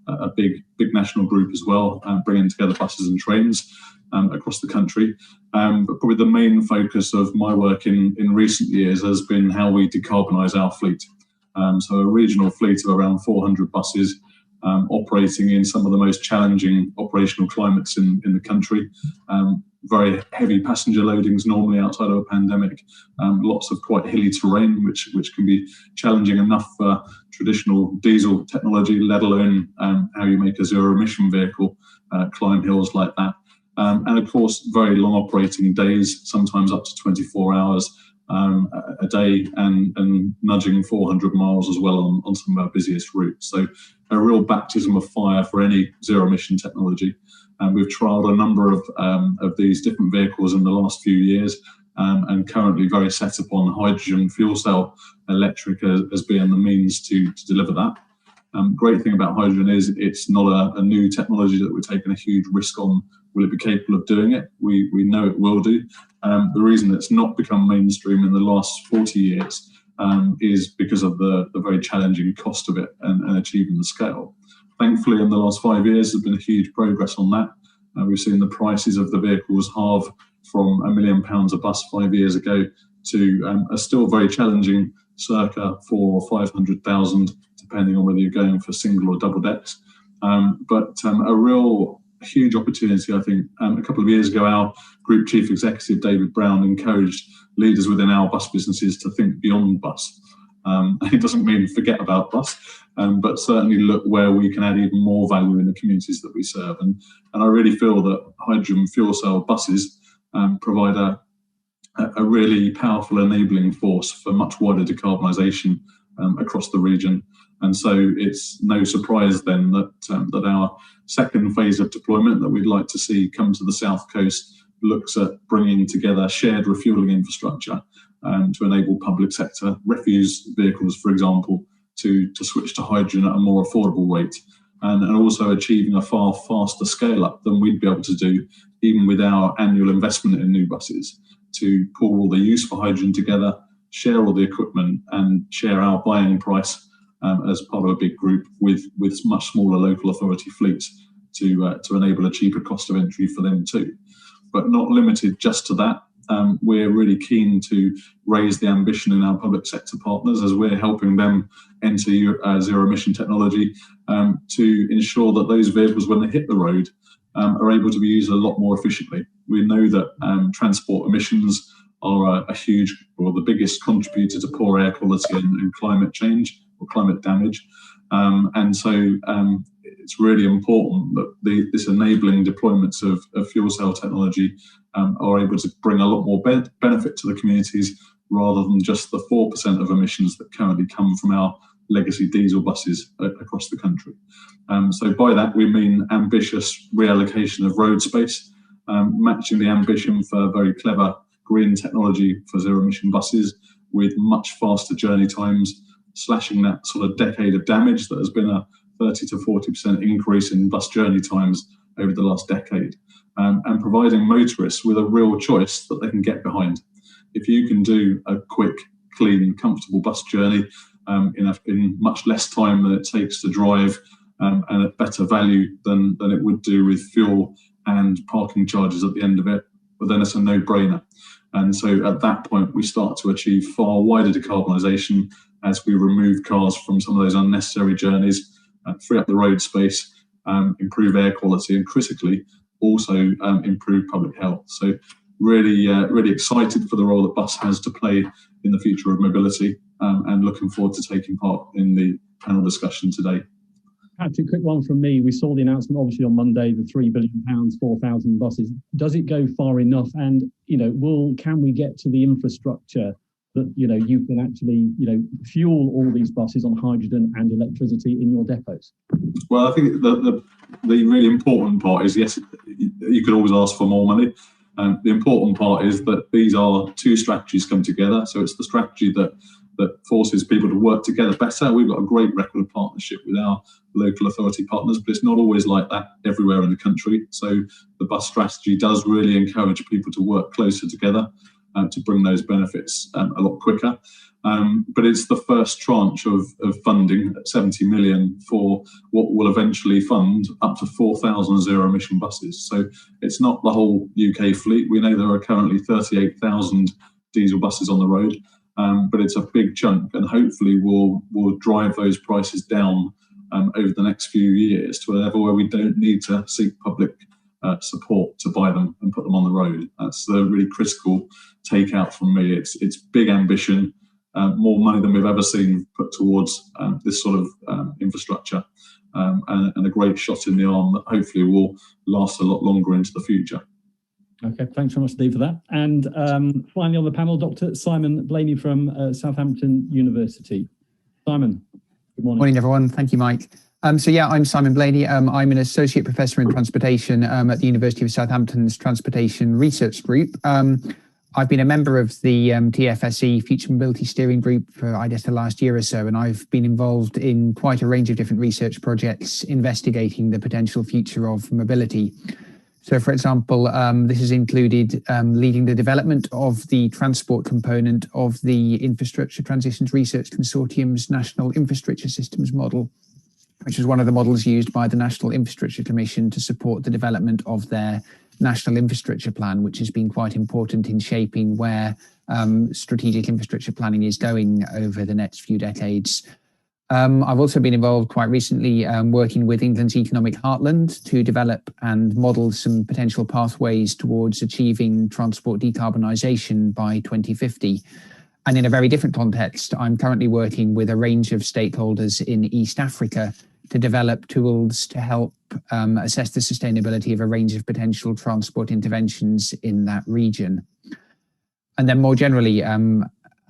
a big national group as well, bringing together buses and trains across the country. But probably the main focus of my work in recent years has been how we decarbonise our fleet. So a regional fleet of around 400 buses operating in some of the most challenging operational climates in the country. Very heavy passenger loadings normally outside of a pandemic, lots of quite hilly terrain, which can be challenging enough for traditional diesel technology, let alone how you make a zero emission vehicle climb hills like that. And of course, very long operating days, sometimes up to 24 hours a day, and nudging 400 miles as well on some of our busiest routes. So a real baptism of fire for any zero emission technology. We've trialled a number of these different vehicles in the last few years, and currently very set upon hydrogen fuel cell electric as being the means to deliver that. Great thing about hydrogen is it's not a new technology that we're taking a huge risk on. Will it be capable of doing it? We know it will do. The reason it's not become mainstream in the last 40 years is because of the very challenging cost of it and achieving the scale. Thankfully, in the last 5 years, there's been a huge progress on that. We've seen the prices of the vehicles halve from £1 million a bus 5 years ago to a still very challenging circa 400,000 or 500,000, depending on whether you're going for single or double decks. But a real huge opportunity, I think. A couple of years ago, our Group Chief Executive, David Brown, encouraged leaders within our bus businesses to think beyond bus. It doesn't mean forget about bus, but certainly look where we can add even more value in the communities that we serve. And I really feel that hydrogen fuel cell buses provide a really powerful enabling force for much wider decarbonisation across the region. And so it's no surprise then that our second phase of deployment that we'd like to see come to the South Coast looks at bringing together shared refuelling infrastructure to enable public sector refuse vehicles, for example, to switch to hydrogen at a more affordable rate. and also achieving a far faster scale up than we'd be able to do even with our annual investment in new buses, to pull all the use for hydrogen together, share all the equipment and share our buying price as part of a big group with much smaller local authority fleets to enable a cheaper cost of entry for them too. But not limited just to that. We're really keen to raise the ambition in our public sector partners as we're helping them enter zero emission technology to ensure that those vehicles, when they hit the road, are able to be used a lot more efficiently. We know that transport emissions are a huge, or the biggest contributor to poor air quality and climate change or climate damage. And so it's really important that this enabling deployments of fuel cell technology are able to bring a lot more benefit to the communities rather than just the 4% of emissions that currently come from our legacy diesel buses across the country. So by that we mean ambitious reallocation of road space, matching the ambition for very clever green technology for zero emission buses with much faster journey times, slashing that sort of decade of damage that has been a 30 to 40% increase in bus journey times over the last decade, and providing motorists with a real choice that they can get behind. If you can do a quick, clean, comfortable bus journey in much less time than it takes to drive, and at better value than it would do with fuel and parking charges at the end of it, but then it's a no-brainer. And so at that point, we start to achieve far wider decarbonisation as we remove cars from some of those unnecessary journeys, free up the road space, improve air quality, and critically also improve public health. So really excited for the role that bus has to play in the future of mobility, and looking forward to taking part in the panel discussion today. Patrick, quick one from me. We saw the announcement obviously on Monday, the £3 billion, 4,000 buses. Does it go far enough? And, can we get to the infrastructure that, you can actually, fuel all these buses on hydrogen and electricity in your depots? Well, I think the really important part is, yes, you could always ask for more money. The important part is that these are two strategies come together. So it's the strategy that forces people to work together better. We've got a great record of partnership with our local authority partners, but it's not always like that everywhere in the country. So the bus strategy does really encourage people to work closer together to bring those benefits a lot quicker. But it's the first tranche of funding at 70 million for what will eventually fund up to 4,000 zero emission buses. So it's not the whole UK fleet. We know there are currently 38,000 diesel buses on the road, but it's a big chunk, and hopefully we'll drive those prices down over the next few years to a level where we don't need to seek public support to buy them and put them on the road. That's the really critical takeout from me. It's big ambition, more money than we've ever seen put towards this sort of infrastructure, and a great shot in the arm that hopefully will last a lot longer into the future. Okay, thanks very much, Steve, for that. And finally on the panel, Dr. Simon Blaney from Southampton University. Simon, good morning. Morning, everyone. Thank you, Mike. I'm Simon Blaney. I'm an associate professor in transportation at the University of Southampton's Transportation Research Group. I've been a member of the TFSE Future Mobility Steering Group for, I guess, the last year or so, and I've been involved in quite a range of different research projects investigating the potential future of mobility. So, for example, this has included leading the development of the transport component of the Infrastructure Transitions Research Consortium's National Infrastructure Systems Model, which is one of the models used by the National Infrastructure Commission to support the development of their National Infrastructure Plan, which has been quite important in shaping where strategic infrastructure planning is going over the next few decades. I've also been involved quite recently working with England's Economic Heartland to develop and model some potential pathways towards achieving transport decarbonisation by 2050. And in a very different context, I'm currently working with a range of stakeholders in East Africa to develop tools to help assess the sustainability of a range of potential transport interventions in that region. And then more generally,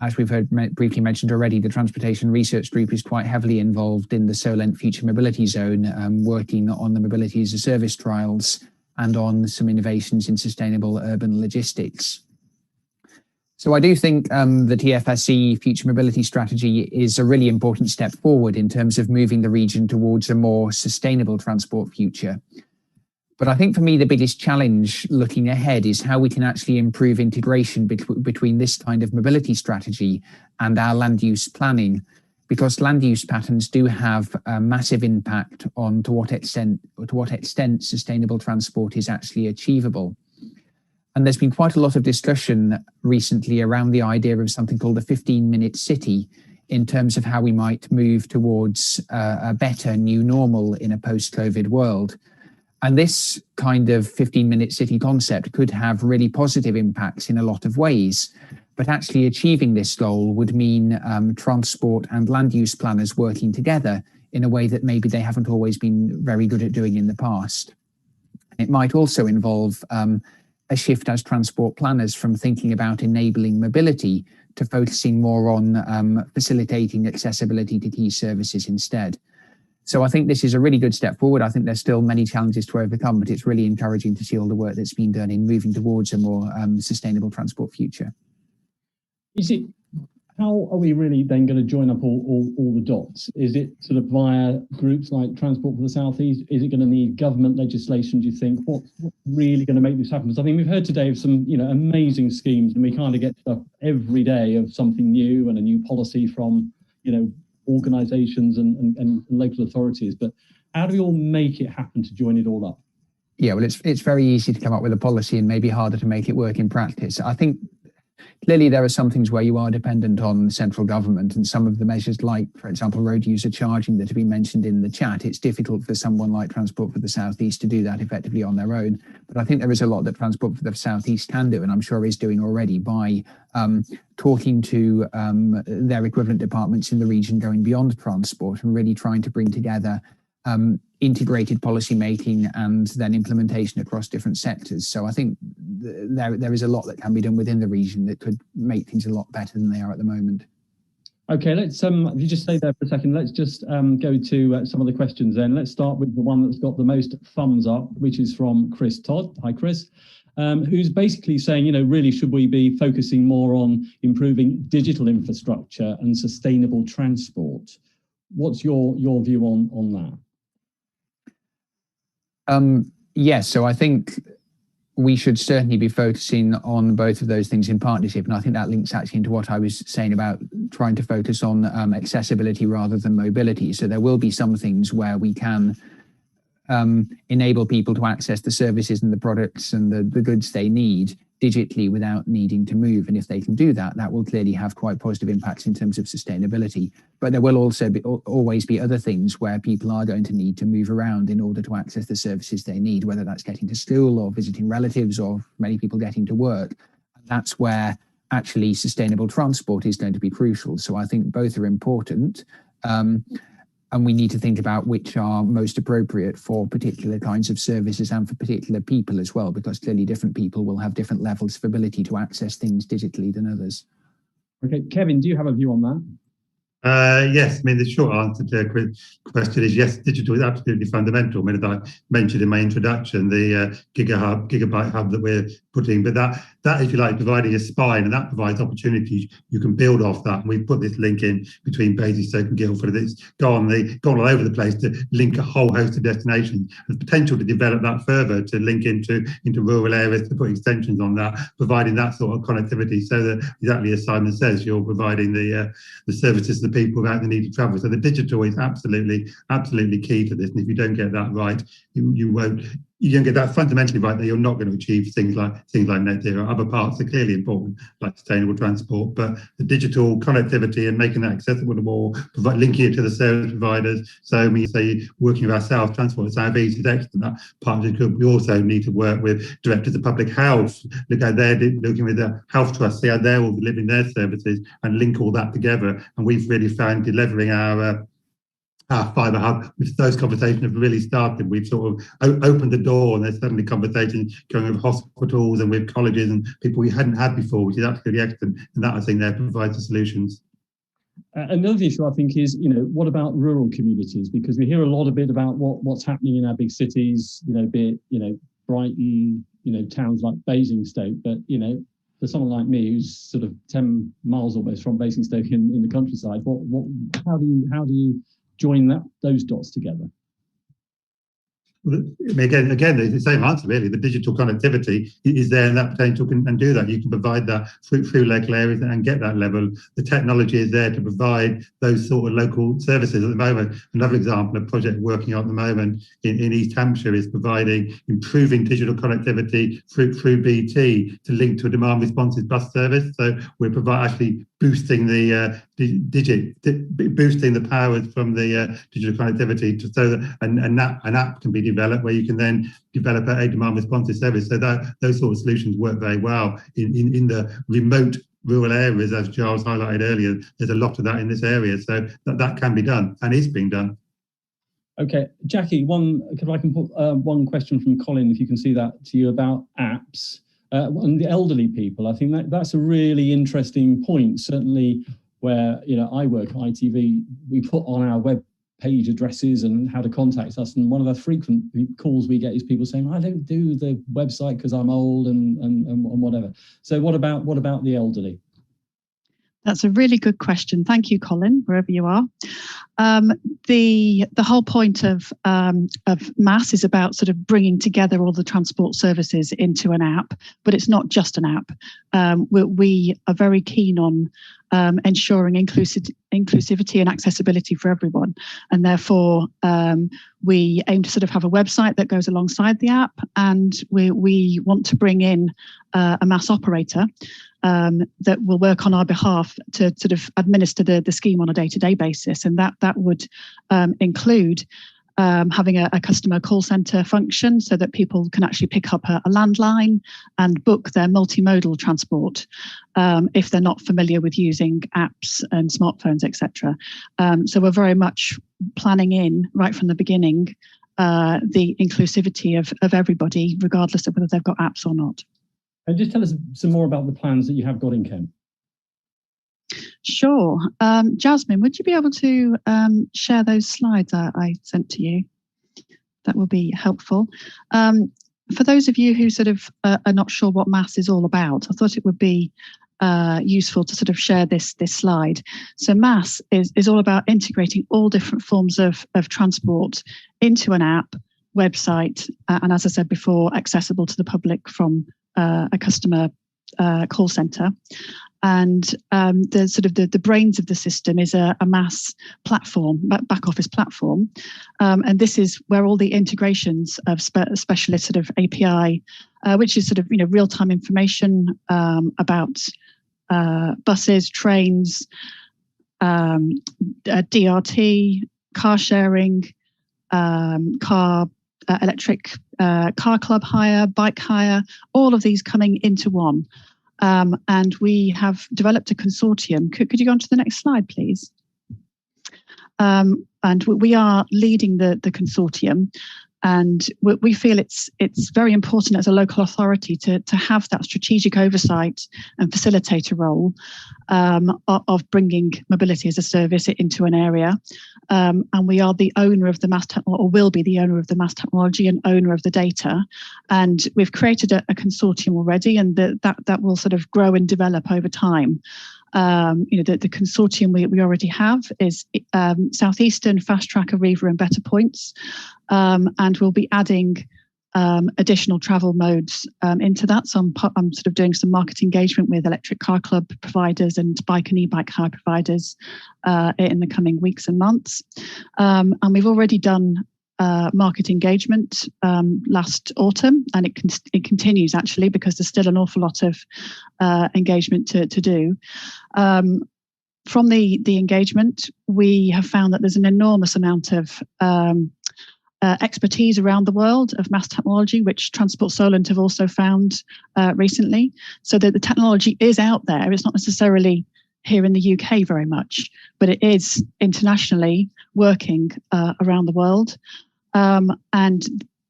as we've heard briefly mentioned already, the Transportation Research Group is quite heavily involved in the Solent Future Mobility Zone, working on the Mobility as a Service trials and on some innovations in sustainable urban logistics. So I do think the TFSE Future Mobility Strategy is a really important step forward in terms of moving the region towards a more sustainable transport future. But I think for me, the biggest challenge looking ahead is how we can actually improve integration between this kind of mobility strategy and our land use planning, because land use patterns do have a massive impact on to what extent sustainable transport is actually achievable. And there's been quite a lot of discussion recently around the idea of something called a 15-minute city in terms of how we might move towards a better new normal in a post-COVID world. And this kind of 15-minute city concept could have really positive impacts in a lot of ways. But actually achieving this goal would mean transport and land use planners working together in a way that maybe they haven't always been very good at doing in the past. It might also involve a shift as transport planners from thinking about enabling mobility to focusing more on facilitating accessibility to key services instead. So I think this is a really good step forward. I think there's still many challenges to overcome, but it's really encouraging to see all the work that's been done in moving towards a more sustainable transport future. How are we really then going to join up all the dots? Is it sort of via groups like Transport for the South East? Is it going to need government legislation, do you think? What's really going to make this happen? Because I think we've heard today of some amazing schemes, and we kind of get stuff every day of something new and a new policy from organisations and local authorities. But how do we all make it happen to join it all up? Yeah, well, it's very easy to come up with a policy and maybe harder to make it work in practice. I think clearly there are some things where you are dependent on central government, and some of the measures like, for example, road user charging that have been mentioned in the chat. It's difficult for someone like Transport for the South East to do that effectively on their own. But I think there is a lot that Transport for the South East can do, and I'm sure is doing already by talking to their equivalent departments in the region going beyond transport and really trying to bring together integrated policy making and then implementation across different sectors. So I think there is a lot that can be done within the region that could make things a lot better than they are at the moment. Okay, let's if you just stay there for a second, let's just go to some of the questions then. Let's start with the one that's got the most thumbs up, which is from Chris Todd. Hi, Chris. Who's basically saying, really should we be focusing more on improving digital infrastructure and sustainable transport? What's your view on that? Yes, so I think we should certainly be focusing on both of those things in partnership. And I think that links actually into what I was saying about trying to focus on accessibility rather than mobility. So there will be some things where we can enable people to access the services and the products and the goods they need digitally without needing to move. And if they can do that, that will clearly have quite positive impacts in terms of sustainability. But there will also always be other things where people are going to need to move around in order to access the services they need, whether that's getting to school or visiting relatives or many people getting to work. That's where actually sustainable transport is going to be crucial. So I think both are important. And we need to think about which are most appropriate for particular kinds of services and for particular people as well, because clearly different people will have different levels of ability to access things digitally than others. Okay, Kevin, do you have a view on that? Yes, I mean, the short answer to the question is yes, digital is absolutely fundamental. I mean, as I mentioned in my introduction, the gigabyte hub that we're putting, but that, if you like, providing a spine, and that provides opportunities you can build off that. And we've put this link in between Basingstoke and Guildford. It's gone all over the place to link a whole host of destinations. There's potential to develop that further, to link into rural areas, to put extensions on that, providing that sort of connectivity, so that exactly as Simon says, you're providing the services to the people without the need to travel. So the digital is absolutely key to this. And if you don't get that right, you don't get that fundamentally right, that you're not going to achieve things like net zero. Other parts are clearly important, like sustainable transport, but the digital connectivity and making that accessible to all, linking it to the service providers. So when you say working with ourselves, Transport South East is excellent. That partnership. We also need to work with directors of public health, look how they're looking with the health trusts, see how they're all delivering their services, and link all that together. And we've really found delivering our fibre hub, which those conversations have really started. We've sort of opened the door, and there's suddenly conversations going with hospitals and with colleges and people we hadn't had before, which is absolutely excellent. And that, I think, there provides the solutions. Another issue, I think, is, what about rural communities? Because we hear a lot about what's happening in our big cities, be it, Brighton, towns like Basingstoke, but, for someone like me who's sort of 10 miles almost from Basingstoke in the countryside, how do you join those dots together? Well, again, it's the same answer really. The digital connectivity is there, and that potential can do that. You can provide that through local areas and get that level. The technology is there to provide those sort of local services at the moment. Another example, a project working on at the moment in East Hampshire is improving digital connectivity through BT to link to a demand responsive bus service. So we're actually boosting the boosting the powers from the digital connectivity so that an app can be developed where you can then develop a demand responsive service. So that those sort of solutions work very well in the remote rural areas, as Giles highlighted earlier. There's a lot of that in this area, so that can be done and is being done. Okay, Jackie, if I can put one question from Colin, if you can see that, to you about apps. And the elderly people, I think that's a really interesting point. Certainly, where I work at ITV, we put on our web page addresses and how to contact us. And one of the frequent calls we get is people saying, "I don't do the website because I'm old and whatever." So what about the elderly? That's a really good question. Thank you, Colin, wherever you are. The whole point of MASS is about sort of bringing together all the transport services into an app, but it's not just an app. We are very keen on ensuring inclusivity and accessibility for everyone, and therefore we aim to sort of have a website that goes alongside the app, and we want to bring in a MASS operator that will work on our behalf to sort of administer the scheme on a day-to-day basis, and that would include having a customer call centre function so that people can actually pick up a landline and book their multimodal transport if they're not familiar with using apps and smartphones, etc. So we're very much planning in right from the beginning the inclusivity of everybody, regardless of whether they've got apps or not. And just tell us some more about the plans that you have got in Kent. Sure. Jasmine, would you be able to share those slides I sent to you? That will be helpful. For those of you who sort of are not sure what MASS is all about, I thought it would be useful to sort of share this slide. So MASS is all about integrating all different forms of transport into an app, website, and as I said before, accessible to the public from a customer call centre. And the sort of the brains of the system is a MASS platform, back office platform, and this is where all the integrations of specialist sort of API, which is sort of real time information about buses, trains, DRT, car sharing, electric car club hire, bike hire, all of these coming into one. And we have developed a consortium. Could you go on to the next slide, please? And we are leading the consortium, and we feel it's very important as a local authority to have that strategic oversight and facilitator role of bringing mobility as a service into an area. And we are the owner of the MASS technology, or will be the owner of the MASS technology and owner of the data. And we've created a consortium already, and that will sort of grow and develop over time. The consortium we already have is Southeastern, Fast Track, Arriva and Better Points, and we'll be adding additional travel modes into that. So I'm sort of doing some market engagement with electric car club providers and bike and e-bike hire providers in the coming weeks and months. And we've already done market engagement last autumn, and it continues actually, because there's still an awful lot of engagement to do. From the engagement, we have found that there's an enormous amount of expertise around the world of MASS technology, which Transport Solent have also found recently. So that the technology is out there. It's not necessarily here in the UK very much, but it is internationally working around the world. And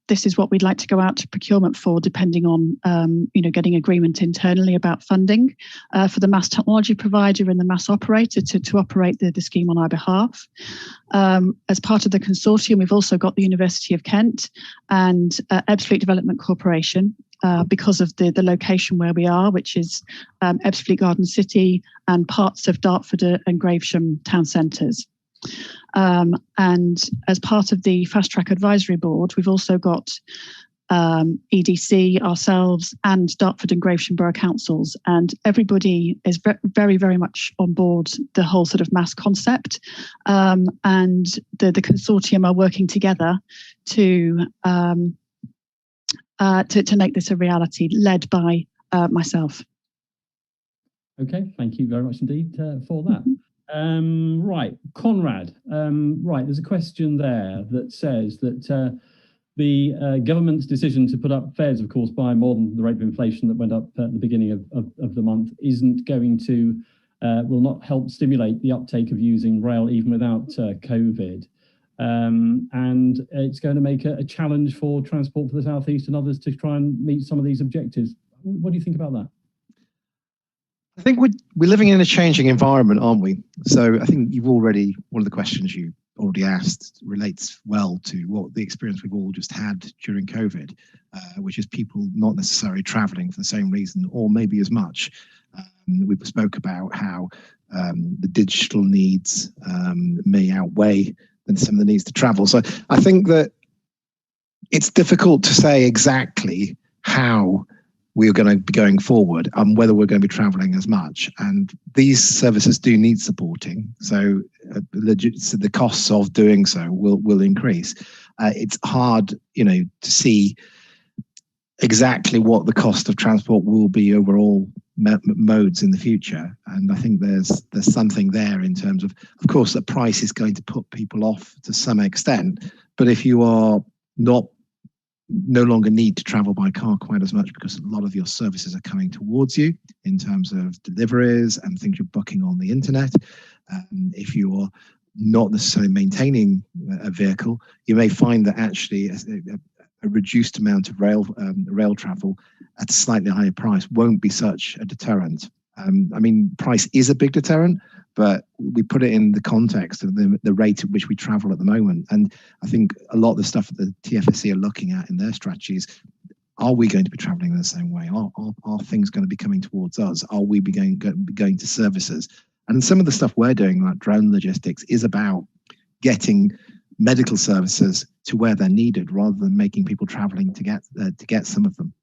this is what we'd like to go out to procurement for, depending on getting agreement internally about funding for the MASS technology provider and the MASS operator to operate the scheme on our behalf. As part of the consortium, we've also got the University of Kent and Ebbsfleet Development Corporation, because of the location where we are, which is Ebbsfleet Garden City and parts of Dartford and Gravesham town centres. And as part of the Fast Track Advisory Board, we've also got EDC, ourselves, and Dartford and Gravesham Borough Councils, and everybody is very, very much on board the whole sort of mass concept, and the consortium are working together to make this a reality, led by myself. Okay, thank you very much indeed for that. Right, Conrad. Right, there's a question there that says that the government's decision to put up fares, of course, by more than the rate of inflation that went up at the beginning of the month, isn't going to, will not help stimulate the uptake of using rail even without COVID. And it's going to make a challenge for Transport for the South East and others to try and meet some of these objectives. What do you think about that? I think we're living in a changing environment, aren't we? So I think one of the questions you already asked relates well to what the experience we've all just had during COVID, which is people not necessarily traveling for the same reason or maybe as much. We spoke about how the digital needs may outweigh than some of the needs to travel. So I think that it's difficult to say exactly how we're going to be going forward and whether we're going to be traveling as much. And these services do need supporting. So the costs of doing so will increase. It's hard, to see exactly what the cost of transport will be overall modes in the future. And I think there's something there in terms of course, the price is going to put people off to some extent. But if you are no longer need to travel by car quite as much because a lot of your services are coming towards you in terms of deliveries and things you're booking on the internet. If you're not necessarily maintaining a vehicle, you may find that actually a reduced amount of rail travel at a slightly higher price won't be such a deterrent. Price is a big deterrent, but we put it in the context of the rate at which we travel at the moment. And I think a lot of the stuff that the TFSC are looking at in their strategies, are we going to be traveling in the same way? Are things going to be coming towards us? Are we going to services? And some of the stuff we're doing, like drone logistics, is about getting medical services to where they're needed rather than making people traveling to get some of them.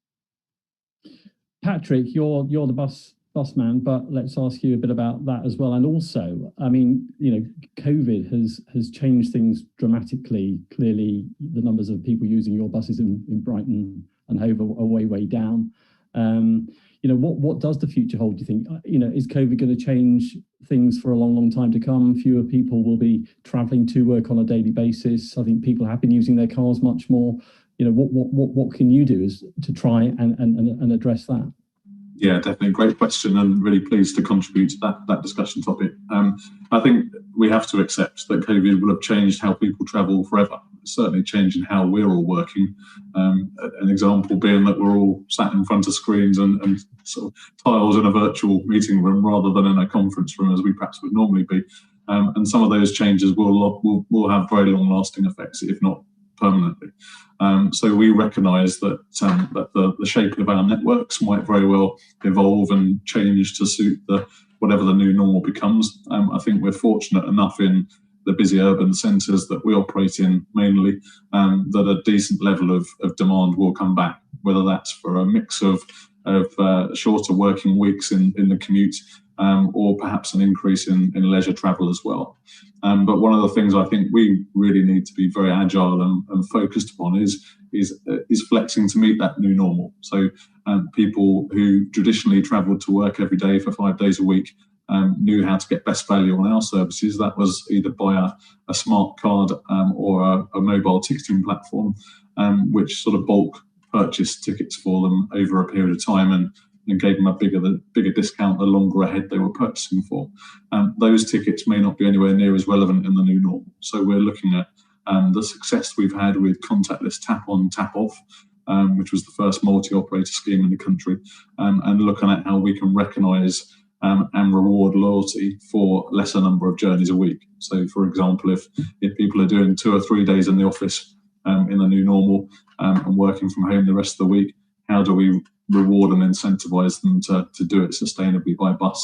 Patrick, you're the bus man, but let's ask you a bit about that as well. And also, COVID has changed things dramatically. Clearly, the numbers of people using your buses in Brighton and Hove are way down. What does the future hold, do you think? Is COVID going to change things for a long time to come? Fewer people will be travelling to work on a daily basis. I think people have been using their cars much more. What can you do to try and address that? Yeah, definitely. Great question, and really pleased to contribute to that discussion topic. I think we have to accept that COVID will have changed how people travel forever. It's certainly changing how we're all working. An example being that we're all sat in front of screens and sort of tiles in a virtual meeting room rather than in a conference room as we perhaps would normally be. And some of those changes will have very long-lasting effects, if not permanently. So we recognise that the shape of our networks might very well evolve and change to suit whatever the new normal becomes. I think we're fortunate enough in the busy urban centres that we operate in mainly that a decent level of demand will come back, whether that's for a mix of shorter working weeks in the commute or perhaps an increase in leisure travel as well. But one of the things I think we really need to be very agile and focused upon is flexing to meet that new normal. So people who traditionally travelled to work every day for 5 days a week knew how to get best value on our services. That was either by a smart card or a mobile ticketing platform, which sort of bulk purchased tickets for them over a period of time and gave them a bigger discount the longer ahead they were purchasing for. Those tickets may not be anywhere near as relevant in the new normal. So we're looking at the success we've had with contactless tap on, tap off, which was the first multi-operator scheme in the country, and looking at how we can recognise and reward loyalty for lesser number of journeys a week. So, for example, if people are doing 2 or 3 days in the office in the new normal and working from home the rest of the week, how do we reward and incentivize them to do it sustainably by bus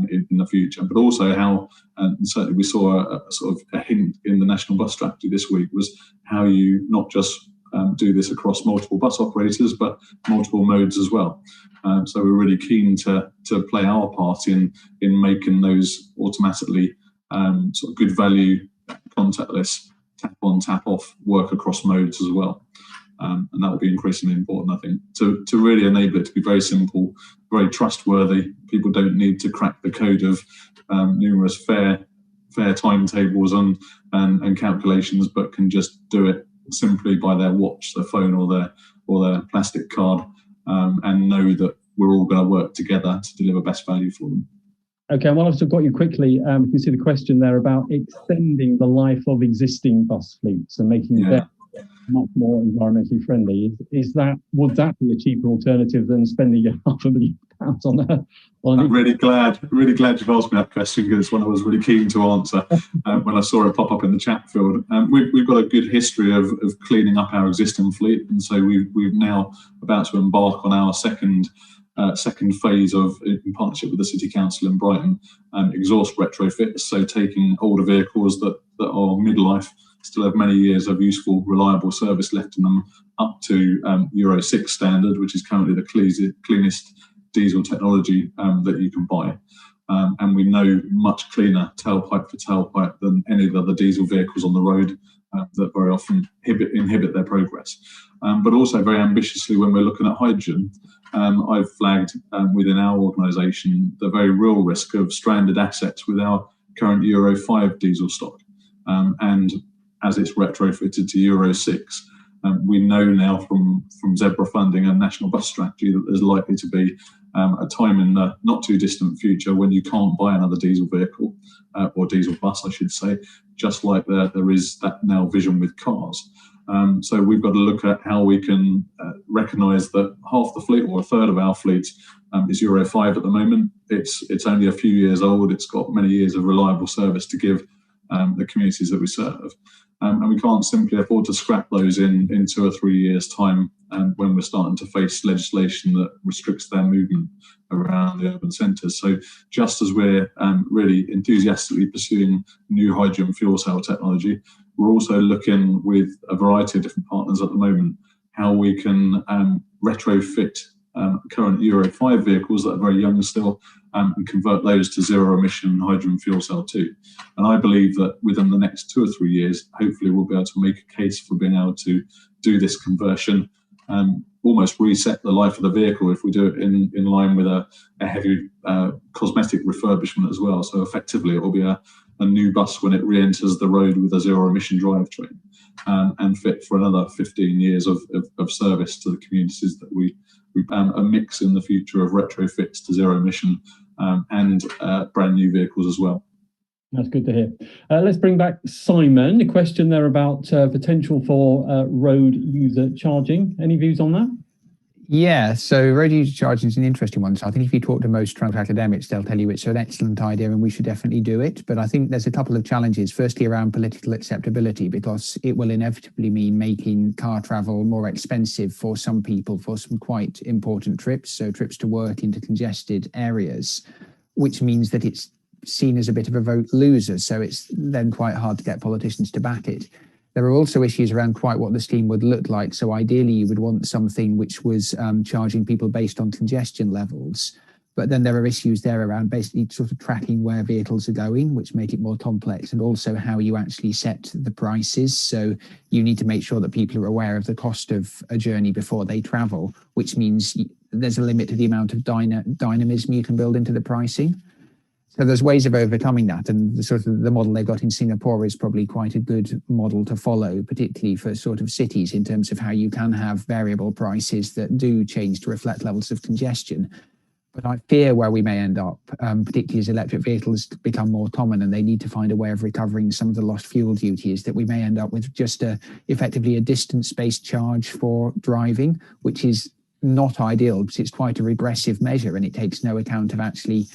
in the future, but also how, and certainly we saw a sort of a hint in the national bus strategy this week, was how you not just do this across multiple bus operators, but multiple modes as well. So we're really keen to play our part in making those automatically sort of good value, contactless, tap on, tap off work across modes as well. And that will be increasingly important, I think, to really enable it to be very simple, very trustworthy. People don't need to crack the code of numerous fare timetables and calculations, but can just do it simply by their watch, their phone, or their plastic card, and know that we're all going to work together to deliver best value for them. Okay, well, I've still got you quickly. You see the question there about extending the life of existing bus fleets and making them much more environmentally friendly. Would that be a cheaper alternative than spending £500,000 on I'm really glad you've asked me that question, because it's one I was really keen to answer when I saw it pop up in the chat field. We've got a good history of cleaning up our existing fleet, and so we've now about to embark on our second phase of, in partnership with the City Council in Brighton, exhaust retrofits. So taking older vehicles that are midlife, still have many years of useful, reliable service left in them, up to Euro 6 standard, which is currently the cleanest diesel technology that you can buy. And we know much cleaner tailpipe for tailpipe than any of the other diesel vehicles on the road that very often inhibit their progress. But also very ambitiously, when we're looking at hydrogen, I've flagged within our organisation the very real risk of stranded assets with our current Euro 5 diesel stock. And as it's retrofitted to Euro 6, we know now from Zebra funding and national bus strategy that there's likely to be a time in the not too distant future when you can't buy another diesel vehicle, or diesel bus, I should say, just like there is that now vision with cars. So we've got to look at how we can recognise that half the fleet, or a third of our fleet, is Euro 5 at the moment. It's only a few years old. It's got many years of reliable service to give the communities that we serve. And we can't simply afford to scrap those in 2 or 3 years' time, when we're starting to face legislation that restricts their movement around the urban centres. So just as we're really enthusiastically pursuing new hydrogen fuel cell technology, we're also looking with a variety of different partners at the moment how we can retrofit current Euro 5 vehicles that are very young still, and convert those to zero emission hydrogen fuel cell too. And I believe that within the next 2 or 3 years, hopefully we'll be able to make a case for being able to do this conversion, almost reset the life of the vehicle if we do it in line with a heavy cosmetic refurbishment as well. So effectively it will be a new bus when it re-enters the road with a zero emission drivetrain, and fit for another 15 years of service to the communities that we a mix in the future of retrofits to zero emission and brand new vehicles as well. That's good to hear. Let's bring back Simon. A question there about potential for road user charging. Any views on that? Yeah, so road user charging is an interesting one. So I think if you talk to most transport academics, they'll tell you it's an excellent idea and we should definitely do it. But I think there's a couple of challenges. Firstly, around political acceptability, because it will inevitably mean making car travel more expensive for some people for some quite important trips. So trips to work into congested areas, which means that it's seen as a bit of a vote loser. So it's then quite hard to get politicians to back it. There are also issues around quite what the scheme would look like. So ideally, you would want something which was charging people based on congestion levels. But then there are issues there around basically sort of tracking where vehicles are going, which make it more complex, and also how you actually set the prices. So you need to make sure that people are aware of the cost of a journey before they travel, which means there's a limit to the amount of dynamism you can build into the pricing. So there's ways of overcoming that, and the model they've got in Singapore is probably quite a good model to follow, particularly for sort of cities, in terms of how you can have variable prices that do change to reflect levels of congestion. But I fear where we may end up, particularly as electric vehicles become more common and they need to find a way of recovering some of the lost fuel duty, is that we may end up with just effectively a distance-based charge for driving, which is not ideal because it's quite a regressive measure and it takes no account of actually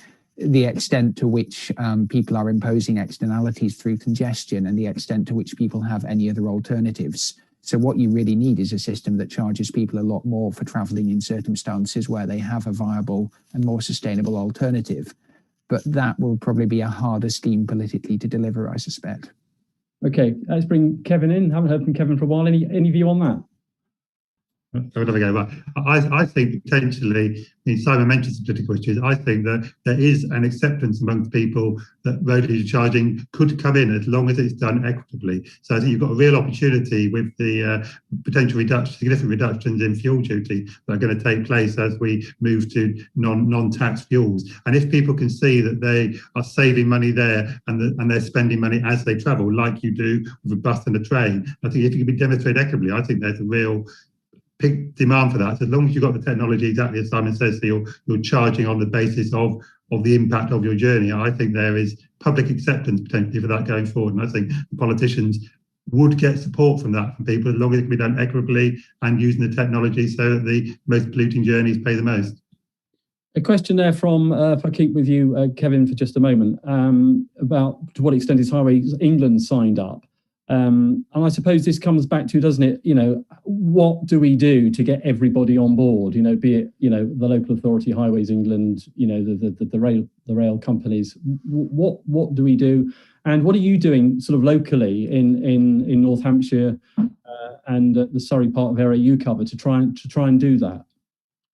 the extent to which people are imposing externalities through congestion and the extent to which people have any other alternatives. So what you really need is a system that charges people a lot more for travelling in circumstances where they have a viable and more sustainable alternative. But that will probably be a harder scheme politically to deliver, I suspect. Okay, let's bring Kevin in. Haven't heard from Kevin for a while. Any view on that? I think potentially, Simon mentioned some political issues. I think that there is an acceptance amongst people that road user charging could come in as long as it's done equitably. So I think you've got a real opportunity with the potential significant reductions in fuel duty that are going to take place as we move to non-tax fuels. And if people can see that they are saving money there and they're spending money as they travel, like you do with a bus and a train, I think if it can be demonstrated equitably, I think there's a real big demand for that. So as long as you've got the technology, exactly as Simon says, so you're charging on the basis of the impact of your journey, I think there is public acceptance potentially for that going forward. And I think the politicians would get support from that from people as long as it can be done equitably and using the technology so that the most polluting journeys pay the most. A question there from, if I keep with you, Kevin, for just a moment, about to what extent is Highways England signed up? And I suppose this comes back to, doesn't it, what do we do to get everybody on board, be it, the local authority, Highways England, the rail companies, what do we do? And what are you doing sort of locally in North Hampshire and the Surrey part of area you cover to try and do that?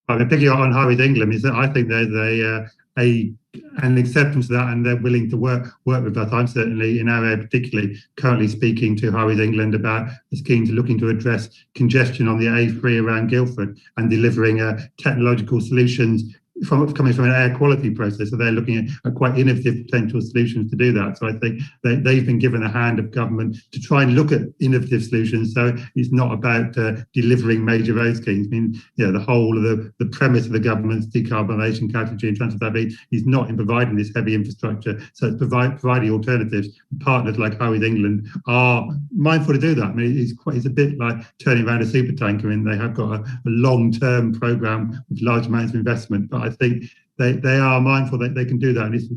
I'm picking up on Highways England is that I think there's an acceptance of that, and they're willing to work with us. I'm certainly in our area particularly currently speaking to Highways England about the schemes looking to address congestion on the A3 around Guildford and delivering technological solutions coming from an air quality process. So they're looking at quite innovative potential solutions to do that. So I think they've been given a hand of government to try and look at innovative solutions. So it's not about delivering major road schemes. I mean, the whole of the premise of the government's decarbonisation strategy and transport is not in providing this heavy infrastructure. So it's providing alternatives. Partners like Highways England are mindful to do that. I mean, it's a bit like turning around a super tanker, and they have got a long-term programme with large amounts of investment. But I think they are mindful that they can do that, and it's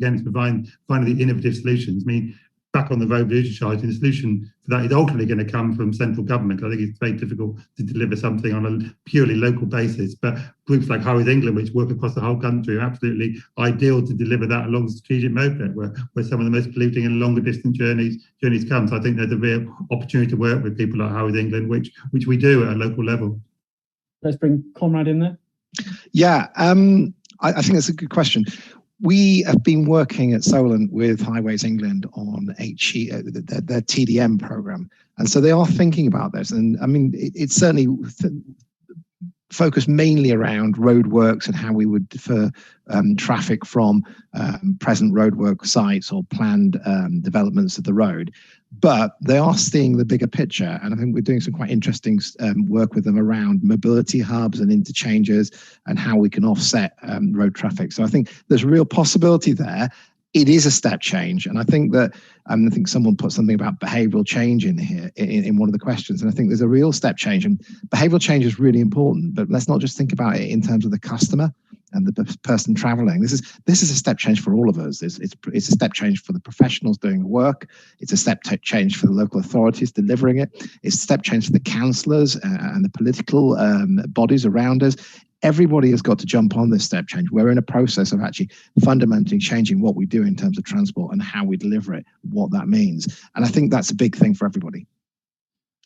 finding the innovative solutions. I mean, back on the road user charging, the solution for that is ultimately going to come from central government. I think it's very difficult to deliver something on a purely local basis, but groups like Highways England, which work across the whole country, are absolutely ideal to deliver that along the strategic mode network, where some of the most polluting and longer distance journeys come. So I think there's a real opportunity to work with people like Highways England, which we do at a local level. Let's bring Conrad in there. Yeah, I think that's a good question. We have been working at Solent with Highways England on their TDM program, and so they are thinking about this. And I mean, it's certainly focused mainly around roadworks and how we would defer traffic from present roadwork sites or planned developments of the road. But they are seeing the bigger picture, and I think we're doing some quite interesting work with them around mobility hubs and interchanges and how we can offset road traffic. So I think there's a real possibility there. It is a step change, and I think that I think someone put something about behavioural change in here in one of the questions, and I think there's a real step change, and behavioural change is really important. But let's not just think about it in terms of the customer and the person traveling. This is a step change for all of us. It's a step change for the professionals doing the work. It's a step change for the local authorities delivering it. It's a step change for the councillors and the political bodies around us. Everybody has got to jump on this step change. We're in a process of actually fundamentally changing what we do in terms of transport and how we deliver it, what that means. And I think that's a big thing for everybody.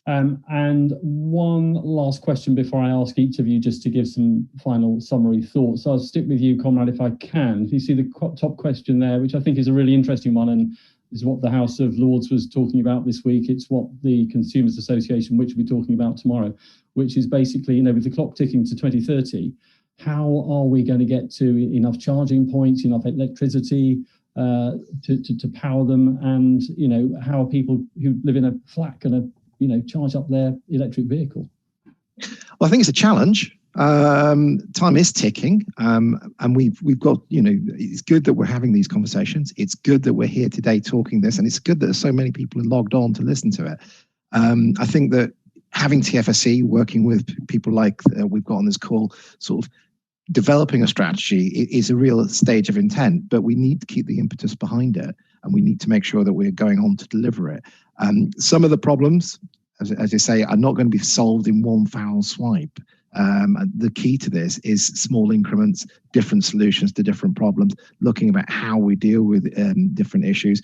And one last question before I ask each of you just to give some final summary thoughts. So I'll stick with you, Conrad, if I can. If you see the top question there, which I think is a really interesting one, and is what the House of Lords was talking about this week. It's what the Consumers Association, which we'll be talking about tomorrow, which is basically, with the clock ticking to 2030, how are we going to get to enough charging points, enough electricity to power them, and how are people who live in a flat going to charge up their electric vehicle? Well, I think it's a challenge. Time is ticking, and we've got, it's good that we're having these conversations. It's good that we're here today talking this, and it's good that so many people are logged on to listen to it. I think that having TFSE, working with people like we've got on this call, sort of developing a strategy is a real stage of intent, but we need to keep the impetus behind it, and we need to make sure that we're going on to deliver it. Some of the problems as I say, are not going to be solved in one foul swipe. The key to this is small increments, different solutions to different problems, looking about how we deal with different issues.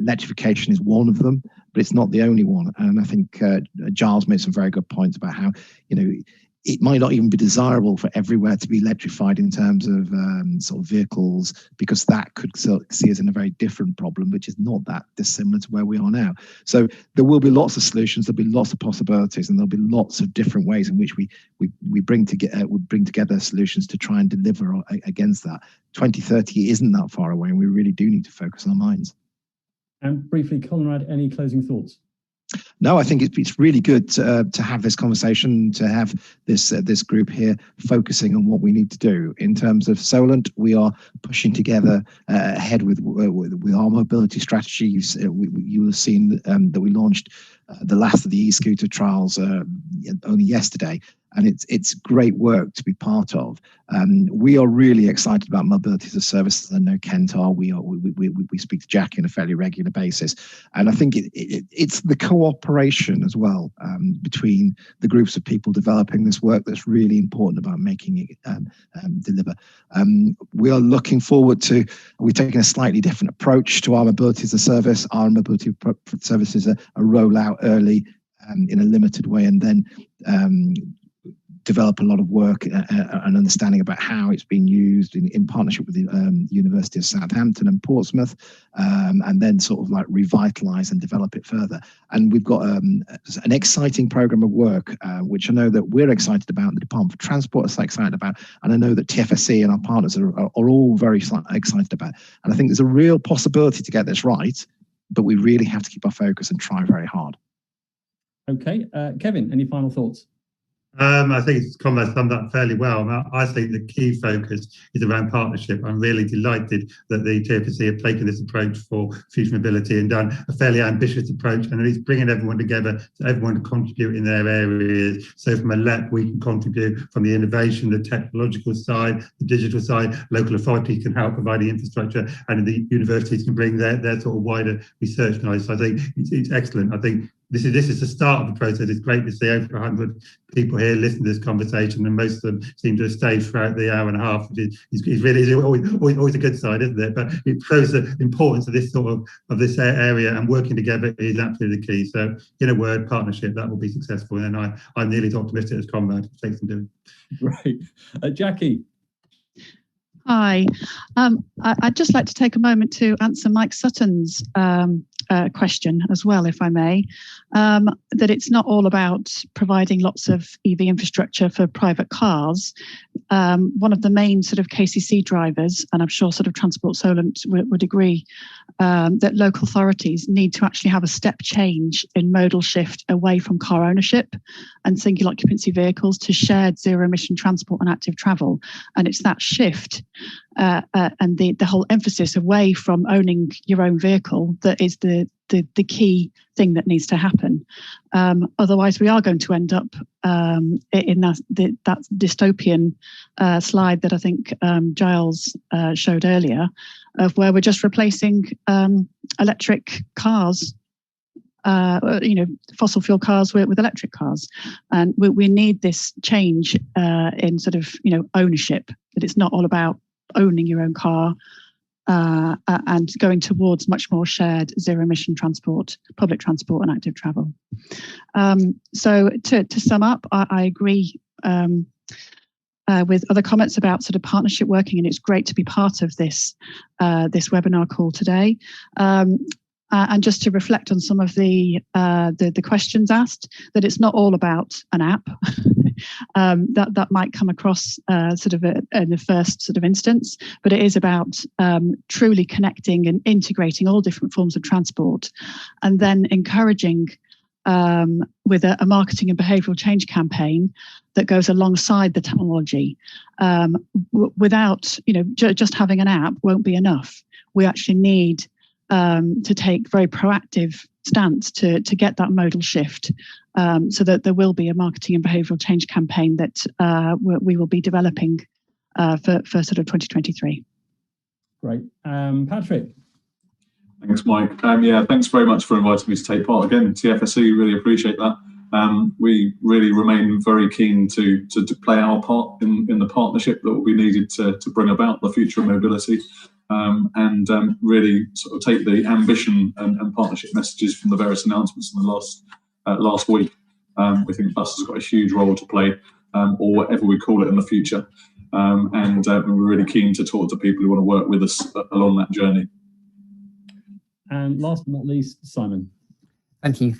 Electrification is one of them, but it's not the only one. And I think Giles made some very good points about how, it might not even be desirable for everywhere to be electrified in terms of sort of vehicles, because that could see us in a very different problem, which is not that dissimilar to where we are now. So there will be lots of solutions, there'll be lots of possibilities, and there'll be lots of different ways in which we bring together solutions to try and deliver against that. 2030 isn't that far away, and we really do need to focus our minds. And briefly, Conrad, any closing thoughts? No, I think it's really good to have this conversation, to have this group here focusing on what we need to do. In terms of Solent, we are pushing together ahead with our mobility strategy. You have seen that we launched the last of the e-scooter trials only yesterday, and it's great work to be part of. We are really excited about mobility as a service. I know Kent are. We speak to Jack on a fairly regular basis, and I think it's the cooperation as well between the groups of people developing this work that's really important about making it deliver. We are looking forward to. We're taking a slightly different approach to our mobility as a service. Our mobility service is a rollout early in a limited way, and then develop a lot of work and understanding about how it's been used in partnership with the University of Southampton and Portsmouth, and then sort of like revitalize and develop it further. And we've got an exciting program of work, which I know that we're excited about, the Department for Transport is excited about, and I know that TFSC and our partners are all very excited about. And I think there's a real possibility to get this right, but we really have to keep our focus and try very hard. Okay, Kevin, any final thoughts? I think Conrad summed up fairly well. I think the key focus is around partnership. I'm really delighted that the TFSC have taken this approach for future mobility and done a fairly ambitious approach, and it's bringing everyone together, so everyone to contribute in their areas. So from a LEP, we can contribute from the innovation, the technological side, the digital side. Local authorities can help provide the infrastructure, and the universities can bring their sort of wider research knowledge. So I think it's excellent. I think this is the start of the process. It's great to see over 100 people here listen to this conversation, and most of them seem to have stayed throughout the hour and a half, which is really always a good side, isn't it? But it shows the importance of this sort of this area, and working together is absolutely the key. So, in a word, partnership, that will be successful. And I'm nearly as optimistic as Conrad. Thanks for doing. Right, Jackie. Hi, I'd just like to take a moment to answer Mike Sutton's question as well, if I may, that it's not all about providing lots of EV infrastructure for private cars. One of the main sort of KCC drivers, and I'm sure sort of Transport Solent would agree, that local authorities need to actually have a step change in modal shift away from car ownership and single occupancy vehicles to shared zero emission transport and active travel. And it's that shift and the whole emphasis away from owning your own vehicle that is the key thing that needs to happen. Otherwise, we are going to end up in that dystopian slide that I think Giles showed earlier, of where we're just replacing electric cars, fossil fuel cars with electric cars. And we need this change in sort of, ownership, that it's not all about owning your own car, and going towards much more shared zero-emission transport, public transport and active travel. So to sum up, I agree with other comments about sort of partnership working, and it's great to be part of this webinar call today. And just to reflect on some of the questions asked, that it's not all about an app. That might come across sort of in the first sort of instance, but it is about truly connecting and integrating all different forms of transport, and then encouraging with a marketing and behavioural change campaign that goes alongside the technology. Without, just having an app won't be enough. We actually need to take very proactive stance to get that modal shift, so that there will be a marketing and behavioural change campaign that we will be developing for sort of 2023. Great. Patrick? Thanks, Mike. Yeah, thanks very much for inviting me to take part. Again, TFSE, really appreciate that. We really remain very keen to play our part in the partnership that will be needed to bring about the future of mobility, and really sort of take the ambition and partnership messages from the various announcements in the last week. We think bus has got a huge role to play, or whatever we call it in the future, and we're really keen to talk to people who want to work with us along that journey. And last but not least, Simon. Thank you.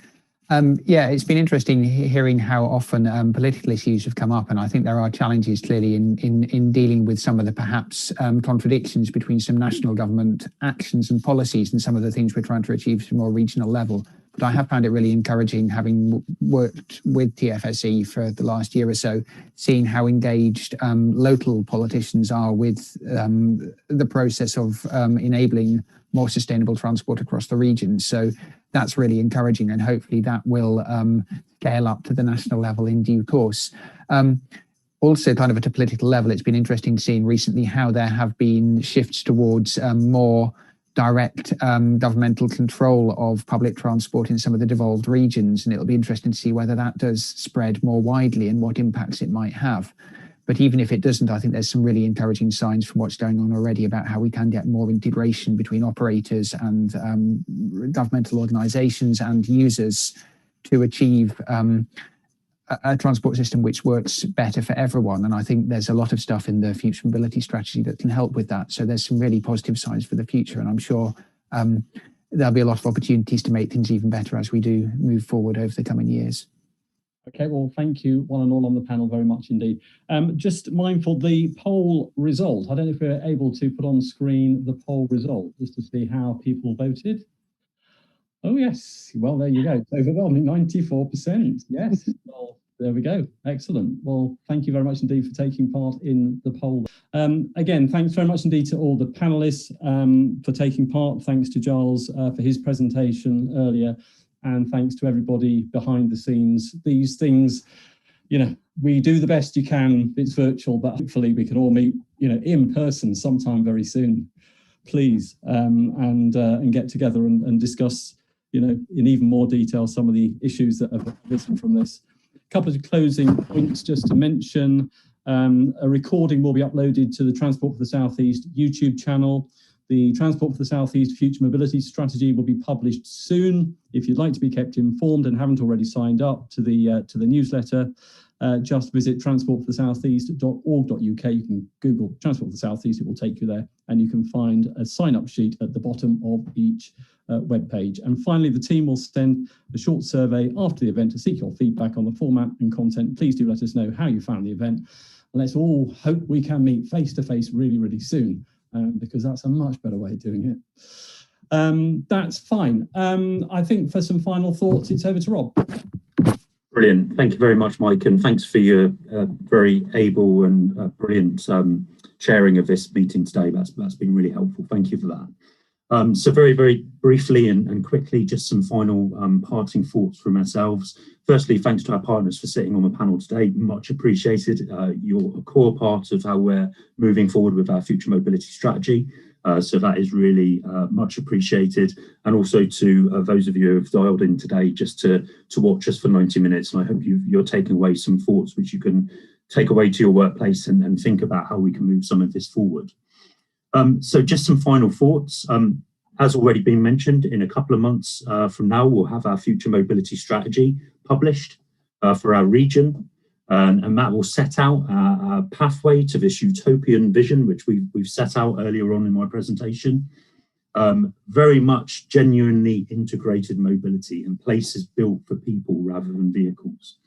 Yeah, it's been interesting hearing how often political issues have come up, and I think there are challenges clearly in dealing with some of the perhaps contradictions between some national government actions and policies and some of the things we're trying to achieve at a more regional level. But I have found it really encouraging, having worked with TFSE for the last year or so, seeing how engaged local politicians are with the process of enabling more sustainable transport across the region. So that's really encouraging, and hopefully that will scale up to the national level in due course. Also, kind of at a political level, it's been interesting seeing recently how there have been shifts towards more direct governmental control of public transport in some of the devolved regions, and it'll be interesting to see whether that does spread more widely and what impacts it might have. But even if it doesn't, I think there's some really encouraging signs from what's going on already about how we can get more integration between operators and governmental organisations and users to achieve a transport system which works better for everyone. And I think there's a lot of stuff in the future mobility strategy that can help with that. So there's some really positive signs for the future, and I'm sure there'll be a lot of opportunities to make things even better as we do move forward over the coming years. Okay, well, thank you one and all on the panel very much indeed. Just mindful, the poll result, I don't know if we're able to put on screen the poll result just to see how people voted. Oh, yes. Well, there you go. It's overwhelming, 94%. Yes. Well, there we go. Excellent. Well, thank you very much indeed for taking part in the poll. Again, thanks very much indeed to all the panelists for taking part. Thanks to Giles for his presentation earlier. And thanks to everybody behind the scenes. These things, you know, we do the best you can. It's virtual, but hopefully we can all meet, you know, in person sometime very soon, please, and get together and discuss, you know, in even more detail some of the issues that have arisen from this. A couple of closing points just to mention. A recording will be uploaded to the Transport for the South East YouTube channel. The Transport for the South East Future Mobility Strategy will be published soon. If you'd like to be kept informed and haven't already signed up to the newsletter, just visit transportforthesoutheast.org.uk. You can Google Transport for the Southeast, it will take you there, and you can find a sign-up sheet at the bottom of each web page. And finally, the team will send a short survey after the event to seek your feedback on the format and content. Please do let us know how you found the event. And let's all hope we can meet face-to-face really, really soon. Because that's a much better way of doing it. That's fine. I think for some final thoughts, it's over to Rob. Brilliant. Thank you very much, Mike, and thanks for your very able and brilliant chairing of this meeting today. That's been really helpful. Thank you for that. So very, very briefly and quickly, just some final parting thoughts from ourselves. Firstly, thanks to our partners for sitting on the panel today. Much appreciated. You're a core part of how we're moving forward with our future mobility strategy. So that is really much appreciated. And also to those of you who have dialed in today just to watch us for 90 minutes. And I hope you're taking away some thoughts which you can take away to your workplace and think about how we can move some of this forward. So just some final thoughts. As already been mentioned, in a couple of months from now, we'll have our future mobility strategy published for our region. And that will set out our pathway to this utopian vision, which we've set out earlier on in my presentation. Very much genuinely integrated mobility and places built for people rather than vehicles.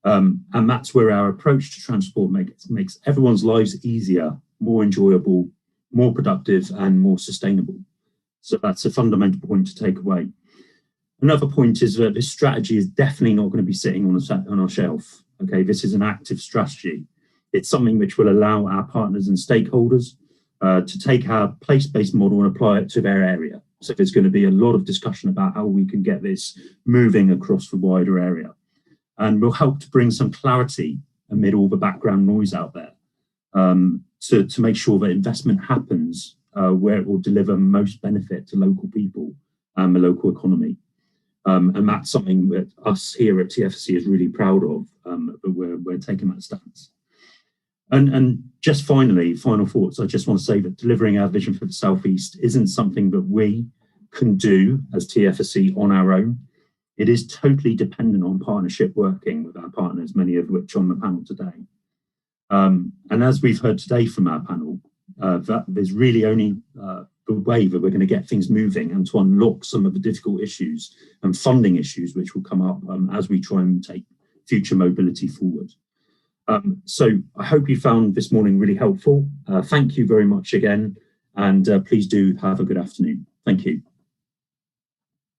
And that's where our approach to transport makes everyone's lives easier, more enjoyable, more productive and more sustainable. So that's a fundamental point to take away. Another point is that this strategy is definitely not going to be sitting on our shelf. Okay, this is an active strategy. It's something which will allow our partners and stakeholders to take our place-based model and apply it to their area. So there's going to be a lot of discussion about how we can get this moving across the wider area. And will help to bring some clarity amid all the background noise out there to make sure that investment happens where it will deliver most benefit to local people and the local economy. And that's something that us here at TFSC is really proud of, but we're taking that stance. And just finally, final thoughts, I just want to say that delivering our vision for the South East isn't something that we can do as TFSC on our own. It is totally dependent on partnership working with our partners, many of which are on the panel today. And as we've heard today from our panel, that there's really only the way that we're going to get things moving and to unlock some of the difficult issues and funding issues which will come up as we try and take future mobility forward. So I hope you found this morning really helpful. Thank you very much again, and please do have a good afternoon. Thank you.